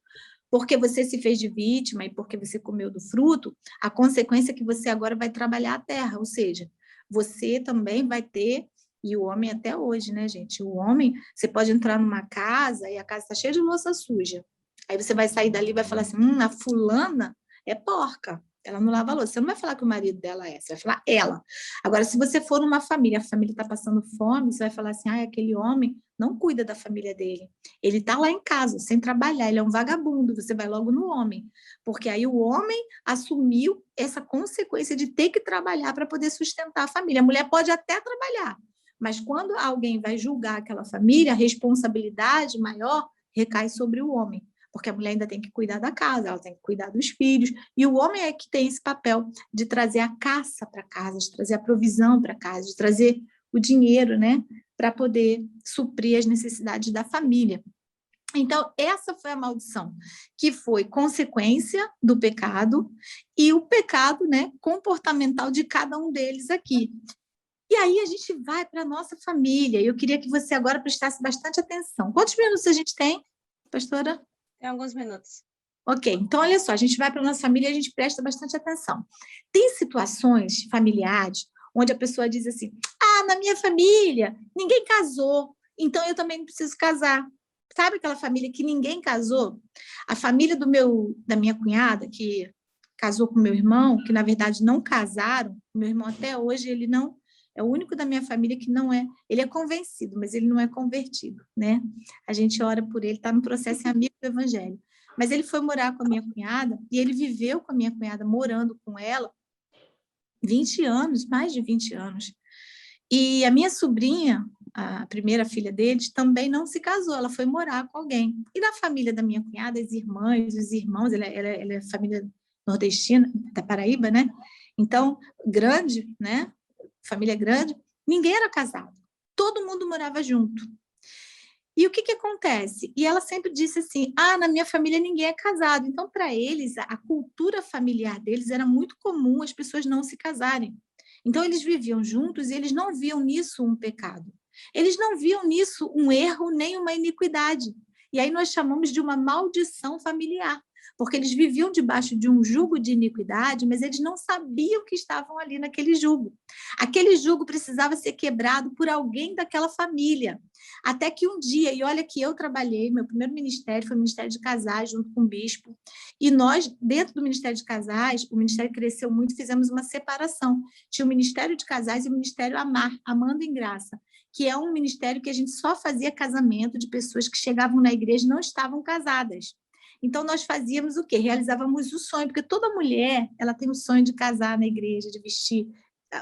porque você se fez de vítima e porque você comeu do fruto, a consequência é que você agora vai trabalhar a terra, ou seja, você também vai ter, e o homem até hoje, né, gente? O homem, você pode entrar numa casa e a casa está cheia de louça suja. Aí você vai sair dali e vai falar assim, a fulana é porca, ela não lava a louça. Você não vai falar que o marido dela é, você vai falar ela. Agora, se você for numa família, a família está passando fome, você vai falar assim, aquele homem não cuida da família dele. Ele está lá em casa, sem trabalhar, ele é um vagabundo, você vai logo no homem. Porque aí o homem assumiu essa consequência de ter que trabalhar para poder sustentar a família. A mulher pode até trabalhar, mas quando alguém vai julgar aquela família, a responsabilidade maior recai sobre o homem. Porque a mulher ainda tem que cuidar da casa, ela tem que cuidar dos filhos, e o homem é que tem esse papel de trazer a caça para casa, de trazer a provisão para casa, de trazer o dinheiro, né, para poder suprir as necessidades da família. Então, essa foi a maldição, que foi consequência do pecado, e o pecado, né, comportamental de cada um deles aqui. E aí a gente vai para a nossa família, eu queria que você agora prestasse bastante atenção. Quantos minutos a gente tem, pastora? Tem alguns minutos. Ok, então olha só, a gente vai para a nossa família e a gente presta bastante atenção. Tem situações familiares onde a pessoa diz assim, na minha família ninguém casou, então eu também não preciso casar. Sabe aquela família que ninguém casou? A família da minha cunhada, que casou com meu irmão, que na verdade não casaram, meu irmão até hoje, ele não é o único da minha família que não é, ele é convencido, mas ele não é convertido, né? A gente ora por ele, está no processo em amigo do evangelho. Mas ele foi morar com a minha cunhada, e ele viveu com a minha cunhada, morando com ela, 20 anos, mais de 20 anos. E a minha sobrinha, a primeira filha deles, também não se casou, ela foi morar com alguém. E na família da minha cunhada, as irmãs, os irmãos, ela é família nordestina, da Paraíba, né? Então, grande, né? Família grande, ninguém era casado. Todo mundo morava junto. E o que acontece? E ela sempre disse assim, na minha família ninguém é casado. Então, para eles, a cultura familiar deles era muito comum as pessoas não se casarem. Então, eles viviam juntos e eles não viam nisso um pecado. Eles não viam nisso um erro nem uma iniquidade. E aí nós chamamos de uma maldição familiar, porque eles viviam debaixo de um jugo de iniquidade, mas eles não sabiam que estavam ali naquele jugo. Aquele jugo precisava ser quebrado por alguém daquela família. Até que um dia, e olha que eu trabalhei, meu primeiro ministério foi o Ministério de Casais, junto com o bispo, e nós, dentro do Ministério de Casais, o ministério cresceu muito, fizemos uma separação. Tinha o Ministério de Casais e o Ministério Amar, Amando em Graça, que é um ministério que a gente só fazia casamento de pessoas que chegavam na igreja e não estavam casadas. Então, nós fazíamos o quê? Realizávamos o sonho, porque toda mulher ela tem o sonho de casar na igreja, de vestir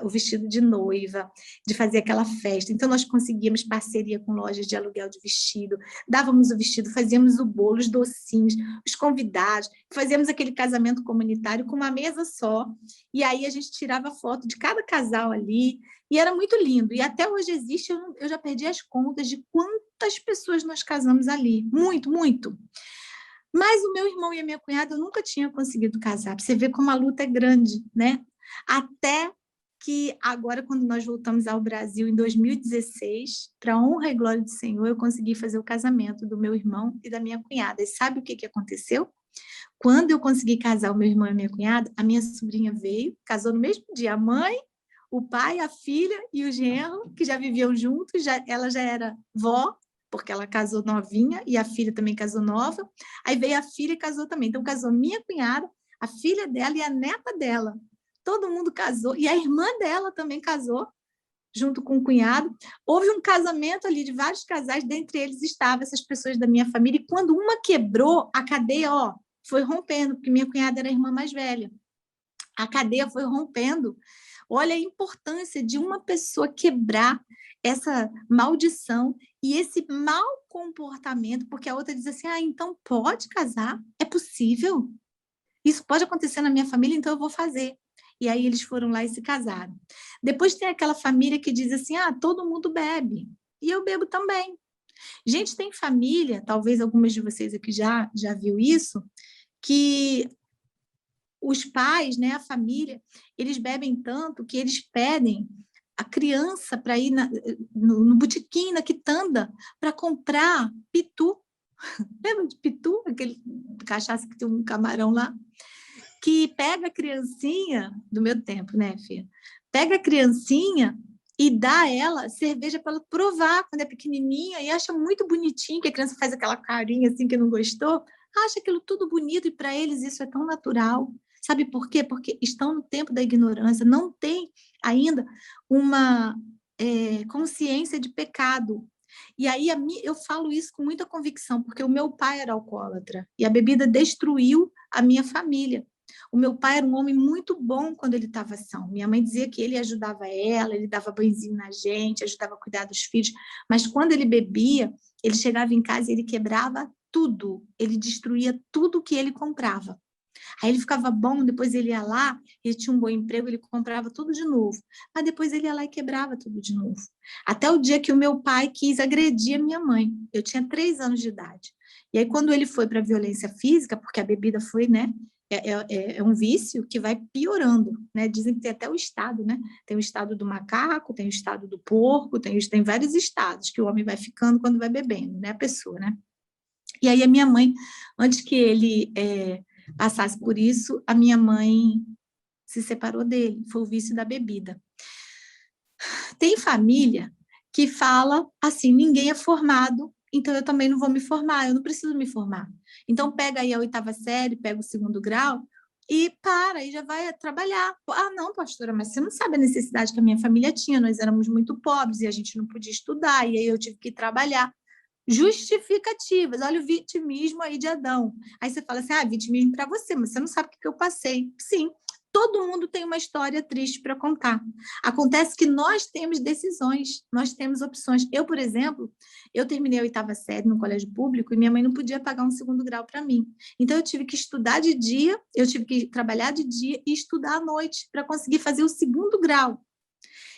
o vestido de noiva, de fazer aquela festa. Então, nós conseguíamos parceria com lojas de aluguel de vestido, dávamos o vestido, fazíamos o bolo, os docinhos, os convidados, fazíamos aquele casamento comunitário com uma mesa só, e aí a gente tirava foto de cada casal ali, e era muito lindo. E até hoje existe, eu já perdi as contas de quantas pessoas nós casamos ali. Muito, muito. Mas o meu irmão e a minha cunhada eu nunca tinha conseguido casar. Pra você ver como a luta é grande, né? Até que agora, quando nós voltamos ao Brasil em 2016, para honra e glória do Senhor, eu consegui fazer o casamento do meu irmão e da minha cunhada. E sabe o que aconteceu? Quando eu consegui casar o meu irmão e a minha cunhada, a minha sobrinha veio, casou no mesmo dia. A mãe, o pai, a filha e o genro, que já viviam juntos, ela já era vó, porque ela casou novinha, e a filha também casou nova. Aí veio a filha e casou também. Então, casou minha cunhada, a filha dela e a neta dela. Todo mundo casou. E a irmã dela também casou, junto com o cunhado. Houve um casamento ali de vários casais, dentre eles estavam essas pessoas da minha família. E quando uma quebrou, a cadeia, foi rompendo, porque minha cunhada era a irmã mais velha. A cadeia foi rompendo. Olha a importância de uma pessoa quebrar essa maldição e esse mau comportamento, porque a outra diz assim, então pode casar? É possível? Isso pode acontecer na minha família, então eu vou fazer. E aí eles foram lá e se casaram. Depois tem aquela família que diz assim, todo mundo bebe. E eu bebo também. Gente, tem família, talvez algumas de vocês aqui já viu isso, que os pais, né, a família, eles bebem tanto que eles pedem a criança para ir no botequim, na quitanda, para comprar pitu. Lembra de pitu? Aquele cachaça que tem um camarão lá? Que pega a criancinha, do meu tempo, né, filha? Pega a criancinha e dá a ela cerveja para ela provar quando é pequenininha e acha muito bonitinho, que a criança faz aquela carinha assim que não gostou, acha aquilo tudo bonito e para eles isso é tão natural. Sabe por quê? Porque estão no tempo da ignorância, não tem ainda uma consciência de pecado. E aí eu falo isso com muita convicção, porque o meu pai era alcoólatra e a bebida destruiu a minha família. O meu pai era um homem muito bom quando ele estava são. Minha mãe dizia que ele ajudava ela, ele dava banhozinho na gente, ajudava a cuidar dos filhos. Mas quando ele bebia, ele chegava em casa e ele quebrava tudo. Ele destruía tudo que ele comprava. Aí ele ficava bom, depois ele ia lá, ele tinha um bom emprego, ele comprava tudo de novo. Mas depois ele ia lá e quebrava tudo de novo. Até o dia que o meu pai quis agredir a minha mãe. Eu tinha 3 anos de idade. E aí, quando ele foi para a violência física, porque a bebida foi, né? É um vício que vai piorando, né? Dizem que tem até o estado, né? Tem o estado do macaco, tem o estado do porco, tem vários estados que o homem vai ficando quando vai bebendo, né? A pessoa, né? E aí a minha mãe, antes que ele passasse por isso, a minha mãe se separou dele, foi o vício da bebida. Tem família que fala assim, ninguém é formado, então eu também não vou me formar, eu não preciso me formar. Então pega aí a 8ª série, pega o 2º grau e para, e já vai trabalhar. Não, pastora, mas você não sabe a necessidade que a minha família tinha, nós éramos muito pobres e a gente não podia estudar, e aí eu tive que trabalhar. Justificativas, olha o vitimismo aí de Adão. Aí você fala assim, vitimismo para você, mas você não sabe o que eu passei. Sim, todo mundo tem uma história triste para contar. Acontece que nós temos decisões, nós temos opções. Eu, por exemplo, eu terminei a 8ª série no colégio público e minha mãe não podia pagar um 2º grau para mim. Então, eu tive que estudar de dia, eu tive que trabalhar de dia e estudar à noite para conseguir fazer o 2º grau.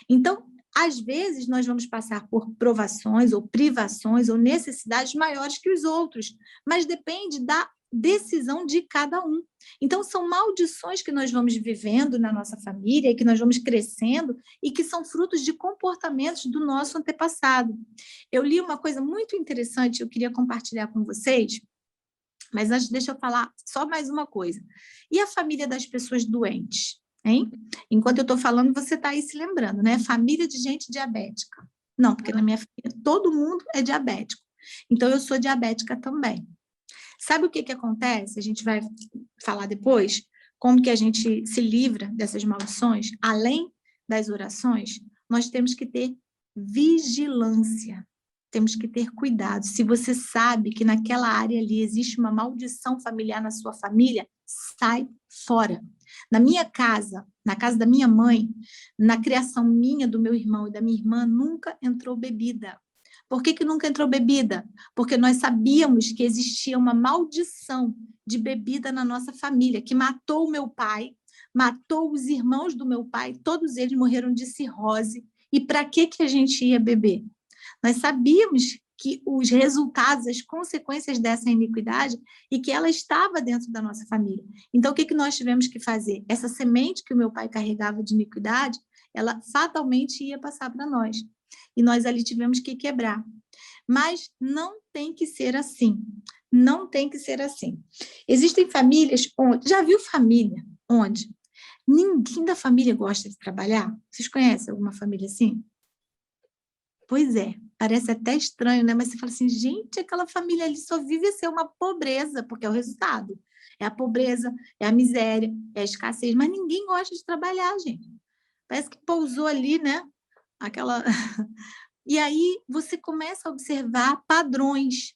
Então, às vezes, nós vamos passar por provações ou privações ou necessidades maiores que os outros, mas depende da decisão de cada um. Então, são maldições que nós vamos vivendo na nossa família, que nós vamos crescendo e que são frutos de comportamentos do nosso antepassado. Eu li uma coisa muito interessante, eu queria compartilhar com vocês, mas antes deixa eu falar só mais uma coisa. E a família das pessoas doentes? Hein? Enquanto eu estou falando, você está aí se lembrando, né? Família de gente diabética. Não, porque na minha família todo mundo é diabético. Então, eu sou diabética também. Sabe o que acontece? A gente vai falar depois como que a gente se livra dessas maldições. Além das orações, nós temos que ter vigilância. Temos que ter cuidado. Se você sabe que naquela área ali existe uma maldição familiar na sua família, sai fora. Na minha casa, na casa da minha mãe, na criação minha, do meu irmão e da minha irmã, nunca entrou bebida. Por que nunca entrou bebida? Porque nós sabíamos que existia uma maldição de bebida na nossa família, que matou o meu pai, matou os irmãos do meu pai, todos eles morreram de cirrose. E para que a gente ia beber? Nós sabíamos que os resultados, as consequências dessa iniquidade, e que ela estava dentro da nossa família. Então, o que nós tivemos que fazer? Essa semente que o meu pai carregava de iniquidade, ela fatalmente ia passar para nós. E nós ali tivemos que quebrar. Mas não tem que ser assim. Não tem que ser assim. Existem famílias onde... Já viu família onde ninguém da família gosta de trabalhar? Vocês conhecem alguma família assim? Pois é, parece até estranho, né? Mas você fala assim, gente, aquela família ali só vive ser uma pobreza, porque é o resultado. É a pobreza, é a miséria, é a escassez, mas ninguém gosta de trabalhar, gente. Parece que pousou ali, né? Aquela... E aí você começa a observar padrões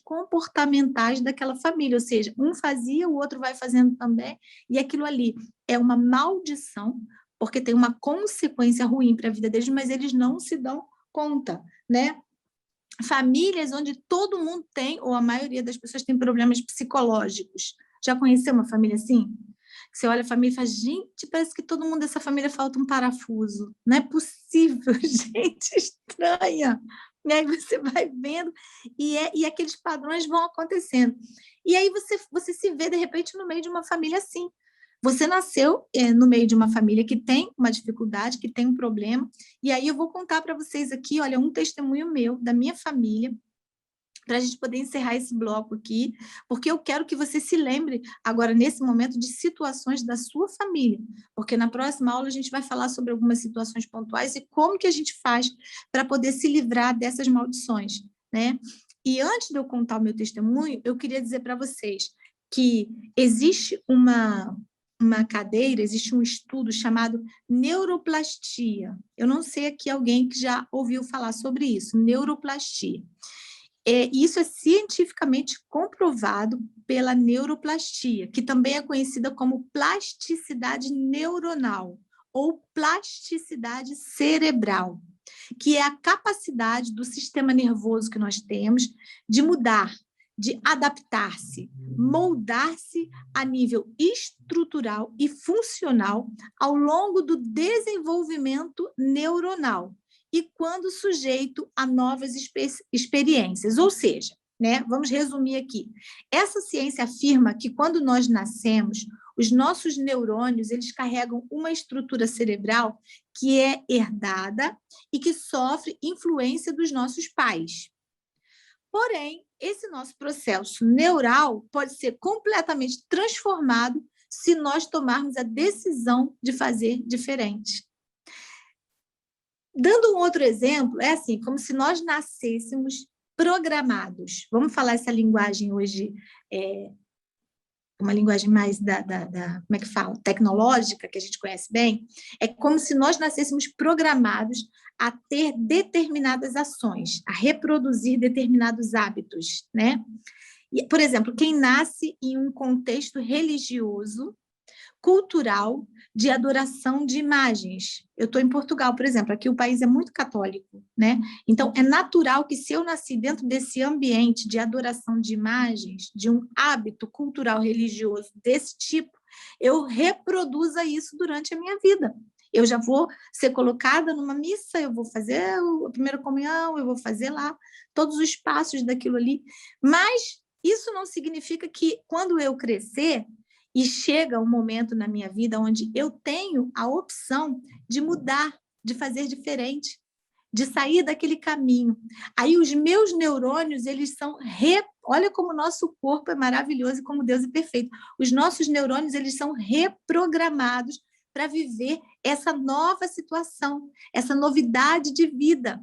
comportamentais daquela família, ou seja, um fazia, o outro vai fazendo também, e aquilo ali é uma maldição, porque tem uma consequência ruim para a vida deles, mas eles não se dão conta, né? Famílias onde todo mundo tem, ou a maioria das pessoas tem problemas psicológicos. Já conheceu uma família assim? Você olha a família e fala, gente, parece que todo mundo dessa família falta um parafuso. Não é possível, gente estranha. E aí você vai vendo, e aqueles padrões vão acontecendo. E aí você se vê, de repente, no meio de uma família assim. Você nasceu no meio de uma família que tem uma dificuldade, que tem um problema, e aí eu vou contar para vocês aqui, olha, um testemunho meu, da minha família, para a gente poder encerrar esse bloco aqui, porque eu quero que você se lembre agora, nesse momento, de situações da sua família, porque na próxima aula a gente vai falar sobre algumas situações pontuais e como que a gente faz para poder se livrar dessas maldições, né? E antes de eu contar o meu testemunho, eu queria dizer para vocês que existe uma cadeira, existe um estudo chamado neuroplastia. Eu não sei aqui alguém que já ouviu falar sobre isso, neuroplastia. Isso é cientificamente comprovado pela neuroplastia, que também é conhecida como plasticidade neuronal ou plasticidade cerebral, que é a capacidade do sistema nervoso que nós temos de mudar, de adaptar-se, moldar-se a nível estrutural e funcional ao longo do desenvolvimento neuronal e quando sujeito a novas experiências. Ou seja, né, vamos resumir aqui. Essa ciência afirma que quando nós nascemos, os nossos neurônios eles carregam uma estrutura cerebral que é herdada e que sofre influência dos nossos pais. Porém, esse nosso processo neural pode ser completamente transformado se nós tomarmos a decisão de fazer diferente. Dando um outro exemplo, é assim, como se nós nascêssemos programados. Vamos falar essa linguagem hoje, uma linguagem mais como é que fala? Tecnológica, que a gente conhece bem. É como se nós nascêssemos programados a ter determinadas ações, a reproduzir determinados hábitos, né? E, por exemplo, quem nasce em um contexto religioso, cultural, de adoração de imagens. Eu estou em Portugal, por exemplo, aqui o país é muito católico, né? Então, é natural que se eu nasci dentro desse ambiente de adoração de imagens, de um hábito cultural religioso desse tipo, eu reproduza isso durante a minha vida. Eu já vou ser colocada numa missa, eu vou fazer a primeira comunhão, eu vou fazer lá todos os passos daquilo ali, mas isso não significa que quando eu crescer, e chega um momento na minha vida onde eu tenho a opção de mudar, de fazer diferente, de sair daquele caminho. Aí os meus neurônios, eles são... Olha como o nosso corpo é maravilhoso e como Deus é perfeito. Os nossos neurônios, eles são reprogramados para viver essa nova situação, essa novidade de vida,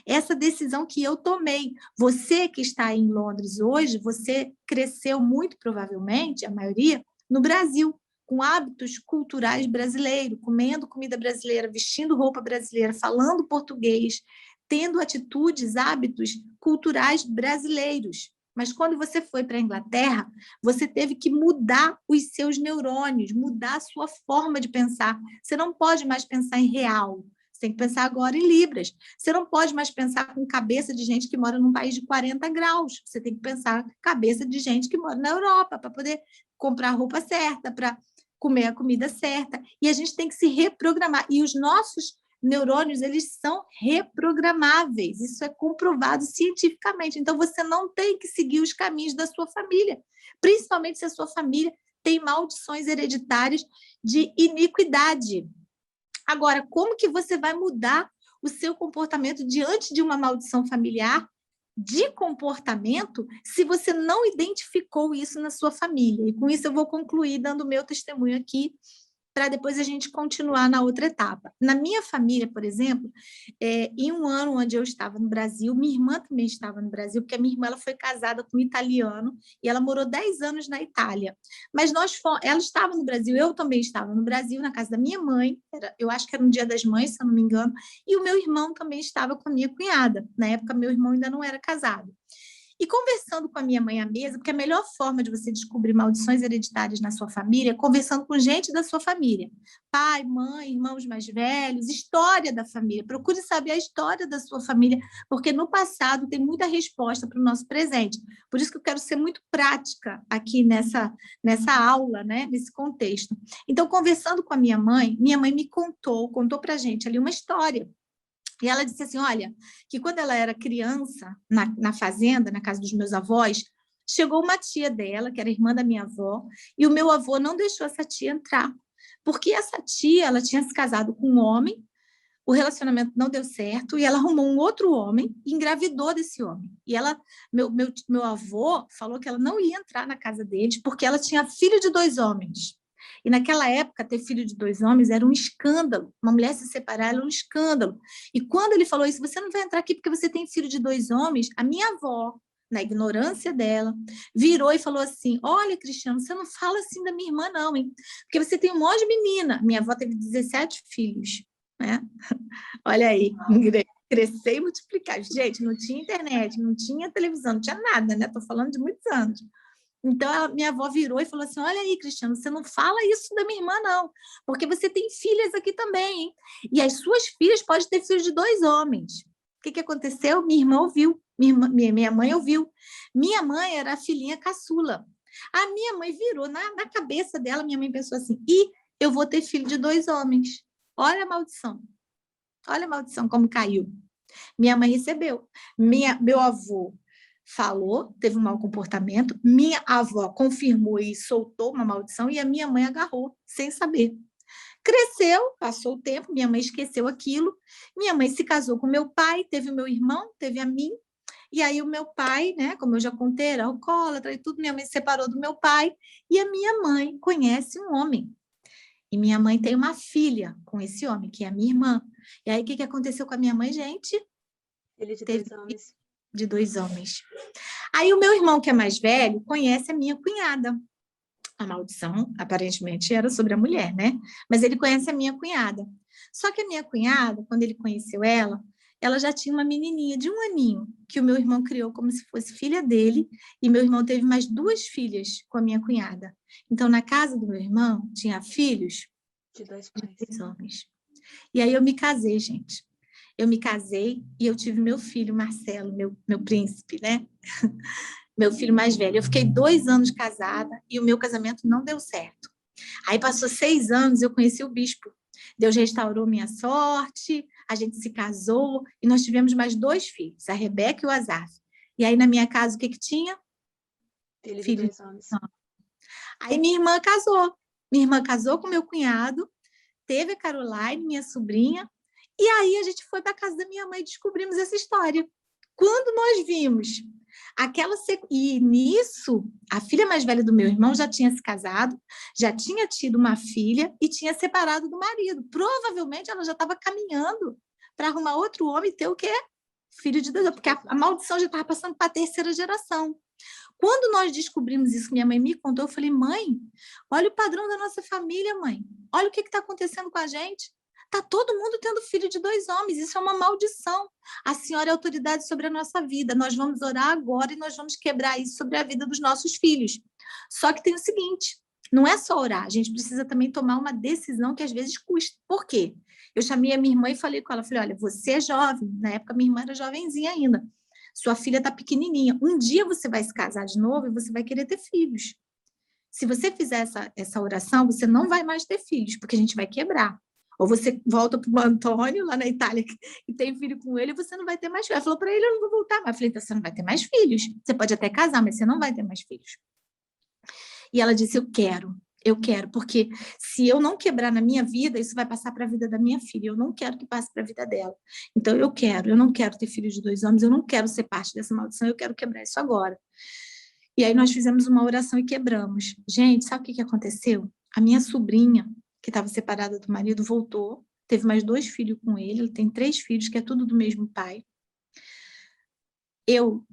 essa decisão que eu tomei. Você que está em Londres hoje, você cresceu muito provavelmente, a maioria, no Brasil, com hábitos culturais brasileiros, comendo comida brasileira, vestindo roupa brasileira, falando português, tendo atitudes, hábitos culturais brasileiros. Mas quando você foi para a Inglaterra, você teve que mudar os seus neurônios, mudar a sua forma de pensar. Você não pode mais pensar em real, você tem que pensar agora em libras. Você não pode mais pensar com cabeça de gente que mora num país de 40 graus. Você tem que pensar cabeça de gente que mora na Europa, para poder comprar a roupa certa, para comer a comida certa. E a gente tem que se reprogramar. E os nossos Neurônios, eles são reprogramáveis, isso é comprovado cientificamente. Então, você não tem que seguir os caminhos da sua família, principalmente se a sua família tem maldições hereditárias de iniquidade. Agora, como que você vai mudar o seu comportamento diante de uma maldição familiar de comportamento se você não identificou isso na sua família? E com isso eu vou concluir dando o meu testemunho aqui, para depois a gente continuar na outra etapa. Na minha família, por exemplo, em um ano onde eu estava no Brasil, minha irmã também estava no Brasil, porque a minha irmã ela foi casada com um italiano e ela morou 10 anos na Itália. Mas ela estava no Brasil, eu também estava no Brasil, na casa da minha mãe, eu acho que era no Dia das Mães, se eu não me engano, e o meu irmão também estava com a minha cunhada. Na época, meu irmão ainda não era casado. E conversando com a minha mãe à mesa, porque a melhor forma de você descobrir maldições hereditárias na sua família é conversando com gente da sua família. Pai, mãe, irmãos mais velhos, história da família. Procure saber a história da sua família, porque no passado tem muita resposta para o nosso presente. Por isso que eu quero ser muito prática aqui nessa aula, né? Nesse contexto. Então, conversando com a minha mãe me contou para a gente ali uma história. E ela disse assim, olha, que quando ela era criança, na fazenda, na casa dos meus avós, chegou uma tia dela, que era irmã da minha avó, e o meu avô não deixou essa tia entrar, porque essa tia, ela tinha se casado com um homem, o relacionamento não deu certo, e ela arrumou um outro homem e engravidou desse homem. E meu avô falou que ela não ia entrar na casa deles, porque ela tinha filho de 2 homens. E naquela época, ter filho de 2 homens era um escândalo. Uma mulher se separar era um escândalo. E quando ele falou isso, você não vai entrar aqui porque você tem filho de 2 homens, a minha avó, na ignorância dela, virou e falou assim, olha, Cristiano, você não fala assim da minha irmã não, hein? Porque você tem um monte de menina. Minha avó teve 17 filhos, né? Olha aí, crescer e multiplicar. Gente, não tinha internet, não tinha televisão, não tinha nada, né? Estou falando de muitos anos. Então, minha avó virou e falou assim, olha aí, Cristiano, você não fala isso da minha irmã, não, porque você tem filhas aqui também, hein? E as suas filhas podem ter filhos de 2 homens. O que aconteceu? Minha irmã ouviu, minha mãe ouviu. Minha mãe era a filhinha caçula. A minha mãe virou, na cabeça dela, minha mãe pensou assim, eu vou ter filho de 2 homens. Olha a maldição como caiu. Minha mãe recebeu. Meu avô falou, teve um mau comportamento, minha avó confirmou e soltou uma maldição e a minha mãe agarrou, sem saber. Cresceu, passou o tempo, minha mãe esqueceu aquilo, minha mãe se casou com meu pai, teve o meu irmão, teve a mim, e aí o meu pai, né, como eu já contei, era alcoólatra e tudo, minha mãe se separou do meu pai, e a minha mãe conhece um homem. E minha mãe tem uma filha com esse homem, que é a minha irmã. E aí, o que aconteceu com a minha mãe, gente? Ele de 2 homens. De 2 homens. Aí o meu irmão, que é mais velho, conhece a minha cunhada. A maldição, aparentemente, era sobre a mulher, né? Mas ele conhece a minha cunhada. Só que a minha cunhada, quando ele conheceu ela já tinha uma menininha de 1 aninho, que o meu irmão criou como se fosse filha dele, e meu irmão teve mais 2 filhas com a minha cunhada. Então, na casa do meu irmão, tinha filhos de 2 homens. E aí eu me casei, gente. Eu me casei e eu tive meu filho, Marcelo, meu príncipe, né? Meu filho mais velho. Eu fiquei 2 anos casada e o meu casamento não deu certo. Aí passou 6 anos, eu conheci o bispo. Deus restaurou minha sorte, a gente se casou e nós tivemos mais 2 filhos, a Rebeca e o Azaf. E aí na minha casa, o que tinha? Filho de 2 homens. Aí minha irmã casou. Minha irmã casou com meu cunhado, teve a Caroline, minha sobrinha, e aí a gente foi para a casa da minha mãe e descobrimos essa história. Quando nós vimos e nisso, a filha mais velha do meu irmão já tinha se casado, já tinha tido uma filha e tinha separado do marido. Provavelmente ela já estava caminhando para arrumar outro homem e ter o quê? Filho de 2 homens, porque a maldição já estava passando para a 3ª geração. Quando nós descobrimos isso, minha mãe me contou, eu falei, mãe, olha o padrão da nossa família, mãe. Olha o que está acontecendo com a gente. Está todo mundo tendo filho de 2 homens, isso é uma maldição. A senhora é autoridade sobre a nossa vida, nós vamos orar agora e nós vamos quebrar isso sobre a vida dos nossos filhos. Só que tem o seguinte, não é só orar, a gente precisa também tomar uma decisão que às vezes custa. Por quê? Eu chamei a minha irmã e falei com ela, falei, olha, você é jovem, na época minha irmã era jovenzinha ainda, sua filha está pequenininha, um dia você vai se casar de novo e você vai querer ter filhos. Se você fizer essa oração, você não vai mais ter filhos, porque a gente vai quebrar. Ou você volta para o Antônio, lá na Itália, e tem filho com ele, e você não vai ter mais filhos. Ela falou para ele, eu não vou voltar. Mas eu falei, então, você não vai ter mais filhos. Você pode até casar, mas você não vai ter mais filhos. E ela disse, eu quero, porque se eu não quebrar na minha vida, isso vai passar para a vida da minha filha. Eu não quero que passe para a vida dela. Então, eu não quero ter filhos de 2 homens, eu não quero ser parte dessa maldição, eu quero quebrar isso agora. E aí nós fizemos uma oração e quebramos. Gente, sabe o que aconteceu? A minha sobrinha, que estava separada do marido, voltou, teve mais 2 filhos com ele tem 3 filhos, que é tudo do mesmo pai. Eu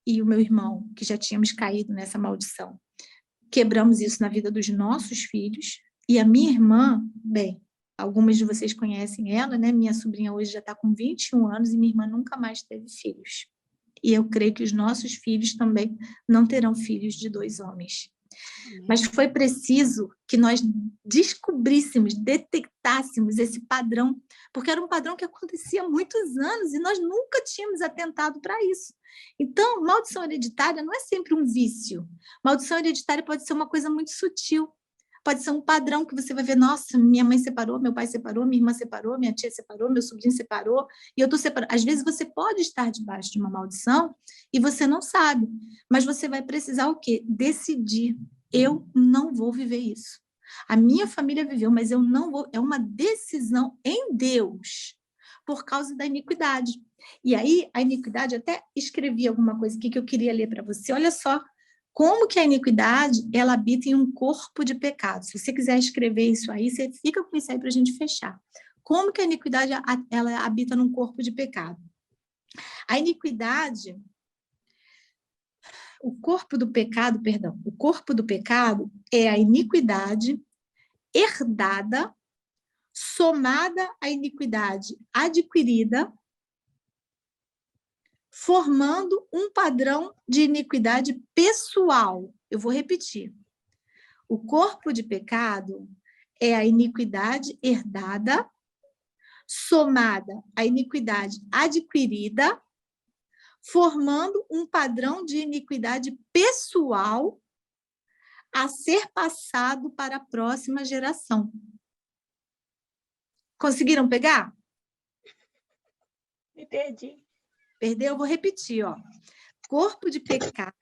e o meu irmão, que já tínhamos caído nessa maldição, quebramos isso na vida dos nossos filhos, e a minha irmã, bem, algumas de vocês conhecem ela, né? Minha sobrinha hoje já está com 21 anos e minha irmã nunca mais teve filhos. E eu creio que os nossos filhos também não terão filhos de 2 homens. Mas foi preciso que nós descobríssemos, detectássemos esse padrão, porque era um padrão que acontecia há muitos anos e nós nunca tínhamos atentado para isso. Então, maldição hereditária não é sempre um vício. Maldição hereditária pode ser uma coisa muito sutil. Pode ser um padrão que você vai ver, nossa, minha mãe separou, meu pai separou, minha irmã separou, minha tia separou, meu sobrinho separou, e eu estou separando. Às vezes você pode estar debaixo de uma maldição e você não sabe, mas você vai precisar o quê? Decidir. Eu não vou viver isso. A minha família viveu, mas eu não vou. É uma decisão em Deus por causa da iniquidade. E aí, a iniquidade, até escrevi alguma coisa aqui que eu queria ler para você. Olha só como que a iniquidade, ela habita em um corpo de pecado. Se você quiser escrever isso aí, você fica com isso aí para a gente fechar. Como que a iniquidade, ela habita num corpo de pecado? A iniquidade... O corpo do pecado é a iniquidade herdada, somada à iniquidade adquirida, formando um padrão de iniquidade pessoal. Eu vou repetir. O corpo de pecado é a iniquidade herdada, somada à iniquidade adquirida, formando um padrão de iniquidade pessoal a ser passado para a próxima geração. Conseguiram pegar? Me perdi. Perdeu? Eu vou repetir, ó. Corpo de pecado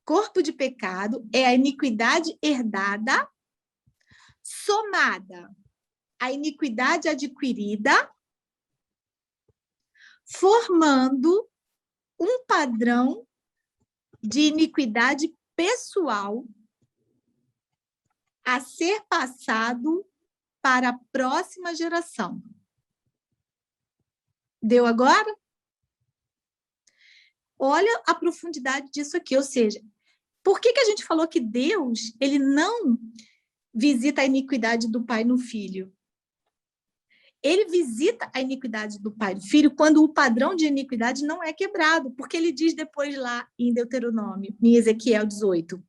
corpo de pecado é a iniquidade herdada, somada à iniquidade adquirida, formando um padrão de iniquidade pessoal a ser passado para a próxima geração. Deu agora? Olha a profundidade disso aqui, ou seja, por que a gente falou que Deus, ele não visita a iniquidade do pai no filho? Ele visita a iniquidade do pai e do filho quando o padrão de iniquidade não é quebrado, porque ele diz depois lá em Deuteronômio, em Ezequiel 18,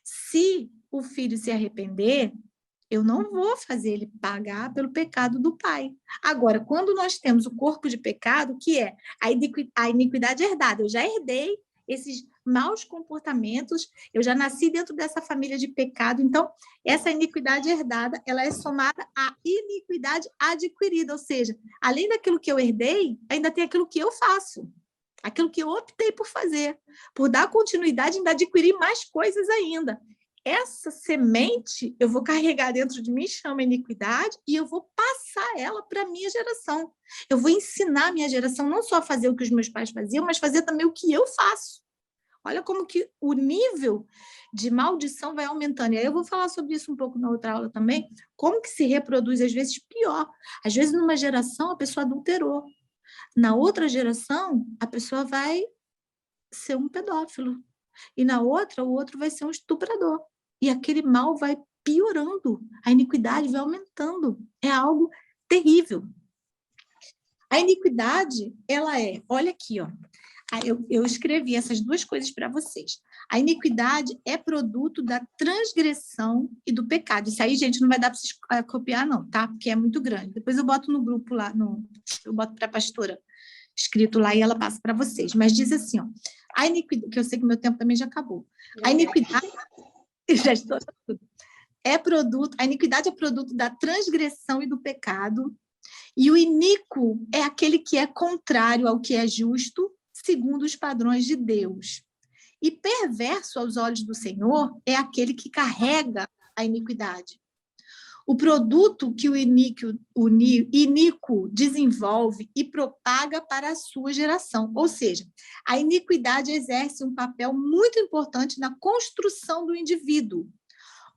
se o filho se arrepender, eu não vou fazer ele pagar pelo pecado do pai. Agora, quando nós temos o corpo de pecado, que é a iniquidade herdada, eu já herdei esses maus comportamentos, eu já nasci dentro dessa família de pecado, então, essa iniquidade herdada, ela é somada à iniquidade adquirida, ou seja, além daquilo que eu herdei, ainda tem aquilo que eu faço, aquilo que eu optei por fazer, por dar continuidade, ainda adquirir mais coisas ainda. Essa semente eu vou carregar dentro de mim, chama iniquidade, e eu vou passar ela para a minha geração. Eu vou ensinar a minha geração não só a fazer o que os meus pais faziam, mas fazer também o que eu faço. Olha como que o nível de maldição vai aumentando. E aí eu vou falar sobre isso um pouco na outra aula também, como que se reproduz, às vezes, pior. Às vezes, numa geração, a pessoa adulterou. Na outra geração, a pessoa vai ser um pedófilo. E na outra, o outro vai ser um estuprador. E aquele mal vai piorando. A iniquidade vai aumentando. É algo terrível. A iniquidade, ela é... Olha aqui, ó. Eu escrevi essas duas coisas para vocês. A iniquidade é produto da transgressão e do pecado. Isso aí, gente, não vai dar para vocês copiar, não, tá? Porque é muito grande. Depois eu boto no grupo lá, eu boto para a pastora escrito lá e ela passa para vocês. Mas diz assim, ó, a iniquidade, que eu sei que meu tempo também já acabou. A iniquidade... já estou tudo. a iniquidade é produto da transgressão e do pecado, e o iníquo é aquele que é contrário ao que é justo, segundo os padrões de Deus. E perverso aos olhos do Senhor é aquele que carrega a iniquidade. O produto que o iníquo desenvolve e propaga para a sua geração. Ou seja, a iniquidade exerce um papel muito importante na construção do indivíduo,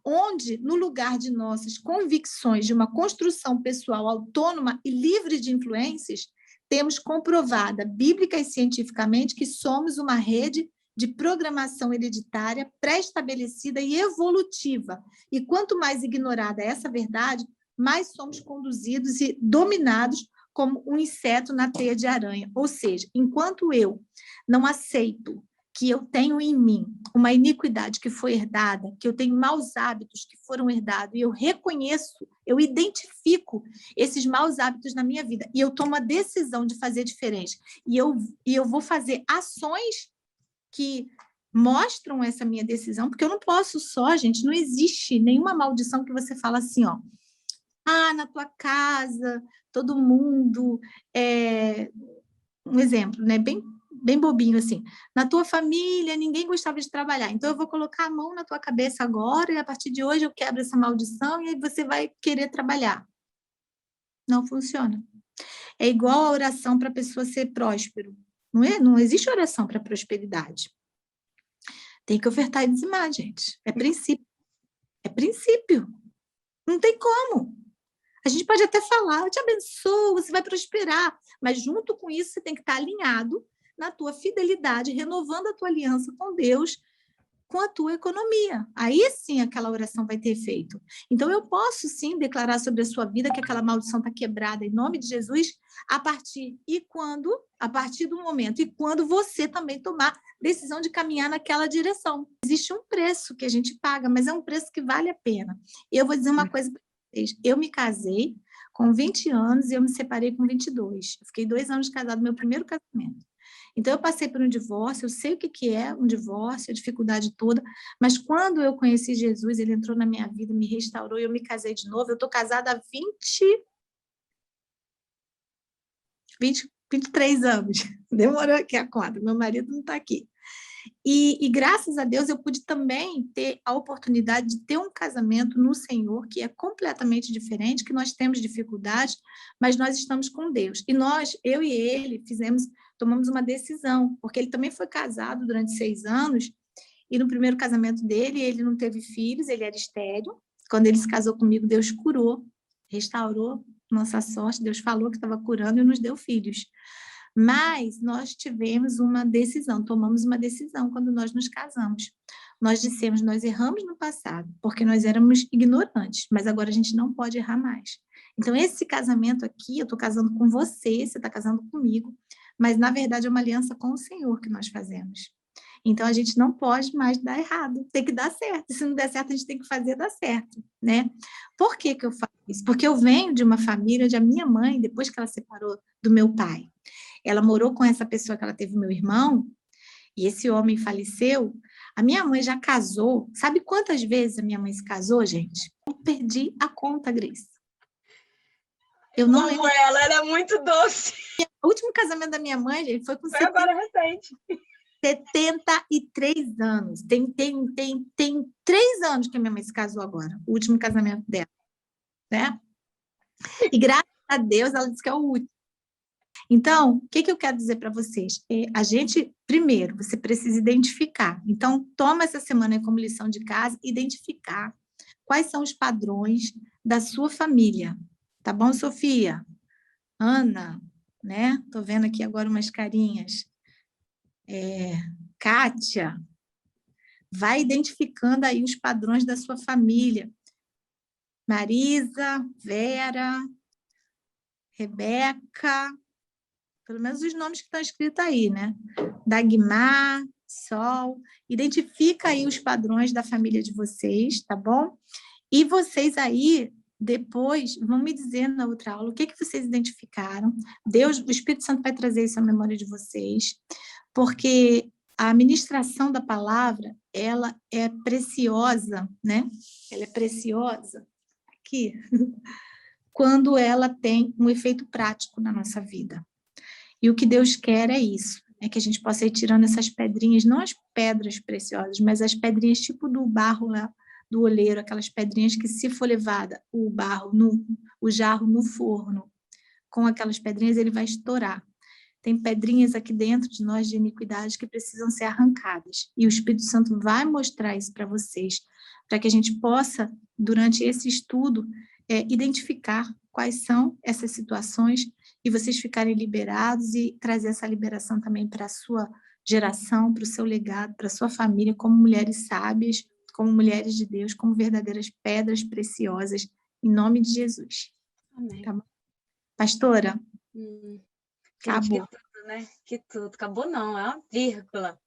onde, no lugar de nossas convicções de uma construção pessoal autônoma e livre de influências, temos comprovada, bíblica e cientificamente, que somos uma rede de programação hereditária pré-estabelecida e evolutiva. E quanto mais ignorada essa verdade, mais somos conduzidos e dominados como um inseto na teia de aranha. Ou seja, enquanto eu não aceito que eu tenho em mim uma iniquidade que foi herdada, que eu tenho maus hábitos que foram herdados, e eu reconheço, eu identifico esses maus hábitos na minha vida, e eu tomo a decisão de fazer diferente, e eu vou fazer ações que mostram essa minha decisão, porque eu não posso só, gente, não existe nenhuma maldição que você fala assim, ó, na tua casa, todo mundo, um exemplo, né, bem bobinho assim, na tua família ninguém gostava de trabalhar, então eu vou colocar a mão na tua cabeça agora e a partir de hoje eu quebro essa maldição e aí você vai querer trabalhar. Não funciona. É igual a oração para a pessoa ser próspero. Não existe oração para prosperidade. Tem que ofertar e dizimar, gente. É princípio. É princípio. Não tem como. A gente pode até falar, eu te abençoo, você vai prosperar, mas junto com isso você tem que estar alinhado na tua fidelidade, renovando a tua aliança com Deus, com a tua economia. Aí sim aquela oração vai ter efeito. Então eu posso sim declarar sobre a sua vida que aquela maldição está quebrada em nome de Jesus, a partir do momento, e quando você também tomar decisão de caminhar naquela direção. Existe um preço que a gente paga, mas é um preço que vale a pena. E eu vou dizer uma coisa para vocês. Eu me casei com 20 anos e eu me separei com 22. Eu fiquei 2 anos casada no meu primeiro casamento. Então, eu passei por um divórcio, eu sei o que é um divórcio, a dificuldade toda, mas quando eu conheci Jesus, ele entrou na minha vida, me restaurou, e eu me casei de novo. Eu estou casada há 23 anos. Demorou aqui a conta, meu marido não está aqui. E graças a Deus eu pude também ter a oportunidade de ter um casamento no Senhor, que é completamente diferente, que nós temos dificuldades, mas nós estamos com Deus. E eu e ele, tomamos uma decisão, porque ele também foi casado durante 6 anos, e no primeiro casamento dele, ele não teve filhos, ele era estéril. Quando ele se casou comigo, Deus curou, restaurou nossa sorte, Deus falou que estava curando e nos deu filhos. Mas nós tivemos uma decisão, tomamos uma decisão quando nós nos casamos. Nós dissemos, nós erramos no passado, porque nós éramos ignorantes, mas agora a gente não pode errar mais. Então, esse casamento aqui, eu estou casando com você está casando comigo, mas, na verdade, é uma aliança com o Senhor que nós fazemos. Então, a gente não pode mais dar errado, tem que dar certo. Se não der certo, a gente tem que fazer dar certo, né? Por que eu faço isso? Porque eu venho de uma família onde a minha mãe, depois que ela separou do meu pai, ela morou com essa pessoa que ela teve, meu irmão, e esse homem faleceu. A minha mãe já casou. Sabe quantas vezes a minha mãe se casou, gente? Eu perdi a conta, Grace. Eu não lembro. Ela é muito doce. O último casamento da minha mãe, gente, foi com agora recente. 73 anos. Tem 3 anos que a minha mãe se casou agora, o último casamento dela, né? E graças a Deus ela disse que é o último. Então, o que eu quero dizer para vocês? A gente, primeiro, você precisa identificar. Então, toma essa semana aí como lição de casa, identificar quais são os padrões da sua família. Tá bom, Sofia? Ana, né? Tô vendo aqui agora umas carinhas. Kátia, vai identificando aí os padrões da sua família. Marisa, Vera, Rebeca, pelo menos os nomes que estão escritos aí, né? Dagmar, Sol, identifica aí os padrões da família de vocês, tá bom? E vocês aí, depois, vão me dizer na outra aula o que vocês identificaram. Deus, o Espírito Santo vai trazer isso à memória de vocês, porque a ministração da palavra, ela é preciosa, né? Ela é preciosa aqui, quando ela tem um efeito prático na nossa vida. E o que Deus quer é isso, é que a gente possa ir tirando essas pedrinhas, não as pedras preciosas, mas as pedrinhas tipo do barro lá, do oleiro, aquelas pedrinhas que, se for levada o jarro no forno, com aquelas pedrinhas, ele vai estourar. Tem pedrinhas aqui dentro de nós de iniquidade que precisam ser arrancadas. E o Espírito Santo vai mostrar isso para vocês, para que a gente possa, durante esse estudo, identificar quais são essas situações e vocês ficarem liberados e trazer essa liberação também para a sua geração, para o seu legado, para a sua família, como mulheres sábias, como mulheres de Deus, como verdadeiras pedras preciosas, em nome de Jesus. Amém. Tá bom? Pastora? Gente, Acabou. que tudo, né? Que tudo. Acabou não, é uma vírgula.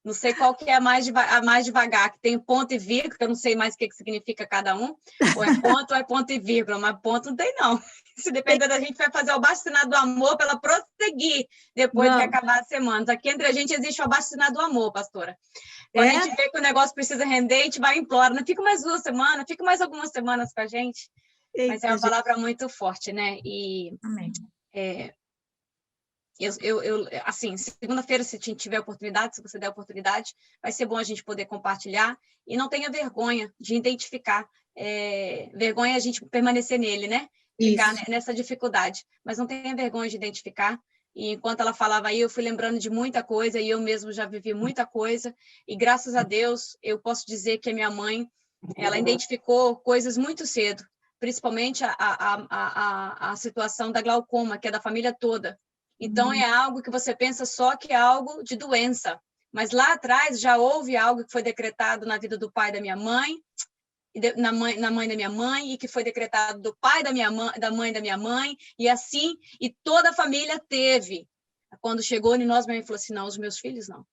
Não sei qual que é a mais devagar, que tem ponto e vírgula, que eu não sei mais o que significa cada um, ou é ponto e vírgula, mas ponto não tem não. Se depender da gente, vai fazer o abaixo-assinado do amor para ela prosseguir depois que acabar a semana. Aqui entre a gente existe o abaixo-assinado do amor, pastora. Quando a gente vê que o negócio precisa render, a gente vai e implora, não fica mais 2 semanas, fica mais algumas semanas com a gente. Eita, mas é uma palavra muito forte, né? E Amém. Assim, segunda-feira, se tiver oportunidade, se você der oportunidade, vai ser bom a gente poder compartilhar e não tenha vergonha de identificar. Vergonha é a gente permanecer nele, né? Ficar nessa dificuldade, mas não tenha vergonha de identificar. E enquanto ela falava aí, eu fui lembrando de muita coisa e eu mesmo já vivi muita coisa. E graças a Deus, eu posso dizer que a minha mãe, ela identificou coisas muito cedo, principalmente a situação da glaucoma, que é da família toda. Então, é algo que você pensa só que é algo de doença. Mas lá atrás já houve algo que foi decretado na vida do pai da minha mãe, na mãe da minha mãe, e que foi decretado do pai da mãe da minha mãe, e assim, e toda a família teve. Quando chegou em nós, minha mãe falou assim, não, os meus filhos não.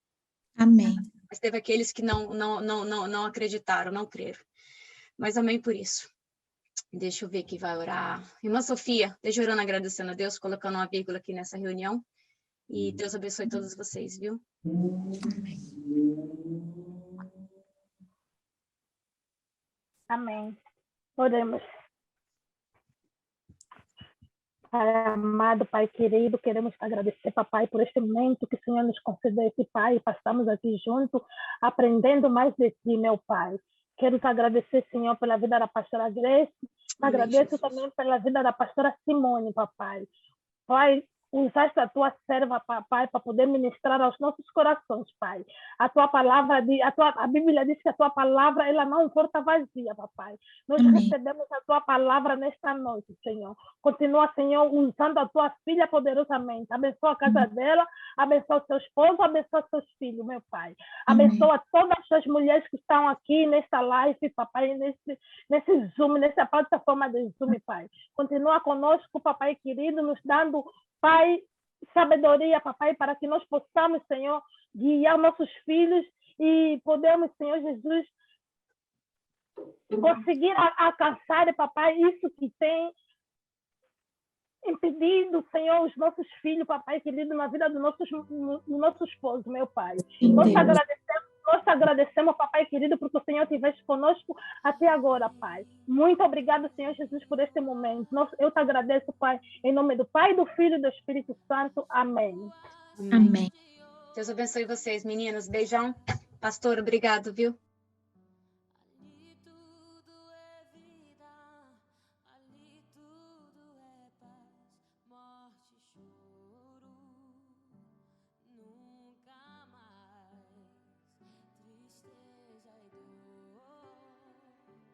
Amém. Mas teve aqueles que não acreditaram, não creram. Mas amém por isso. Deixa eu ver quem vai orar. Irmã Sofia, deixa eu orando, agradecendo a Deus, colocando uma vírgula aqui nessa reunião. E Deus abençoe todos vocês, viu? Amém. Oremos. Pai amado, Pai querido, queremos te agradecer, papai, por este momento que o Senhor nos concedeu, esse Pai, passamos aqui junto, aprendendo mais de ti, meu Pai. Quero te agradecer, Senhor, pela vida da pastora Grace, agradeço também pela vida da pastora Simone, papai. Pai, usaste a tua serva, papai, para poder ministrar aos nossos corações, pai. A tua palavra, a Bíblia diz que a tua palavra, ela não volta vazia, papai. Nós recebemos a tua palavra nesta noite, Senhor. Continua, Senhor, usando a tua filha poderosamente. Abençoa a casa dela, abençoa o seu esposo, abençoa seus filhos, meu pai. Abençoa todas as mulheres que estão aqui nesta live, papai, nesse Zoom, nessa plataforma de Zoom, pai. Continua conosco, papai querido, nos dando, Pai, sabedoria, papai, para que nós possamos, Senhor, guiar nossos filhos e podemos, Senhor Jesus, conseguir alcançar, papai, isso que tem impedido, Senhor, os nossos filhos, papai querido, na vida do nosso esposo, meu pai. Nós te agradecemos, papai querido, porque o Senhor estiveste conosco até agora, pai. Muito obrigado, Senhor Jesus, por este momento. Eu te agradeço, pai, em nome do Pai, do Filho e do Espírito Santo. Amém. Amém. Deus abençoe vocês, meninas. Beijão. Pastor, obrigado, viu?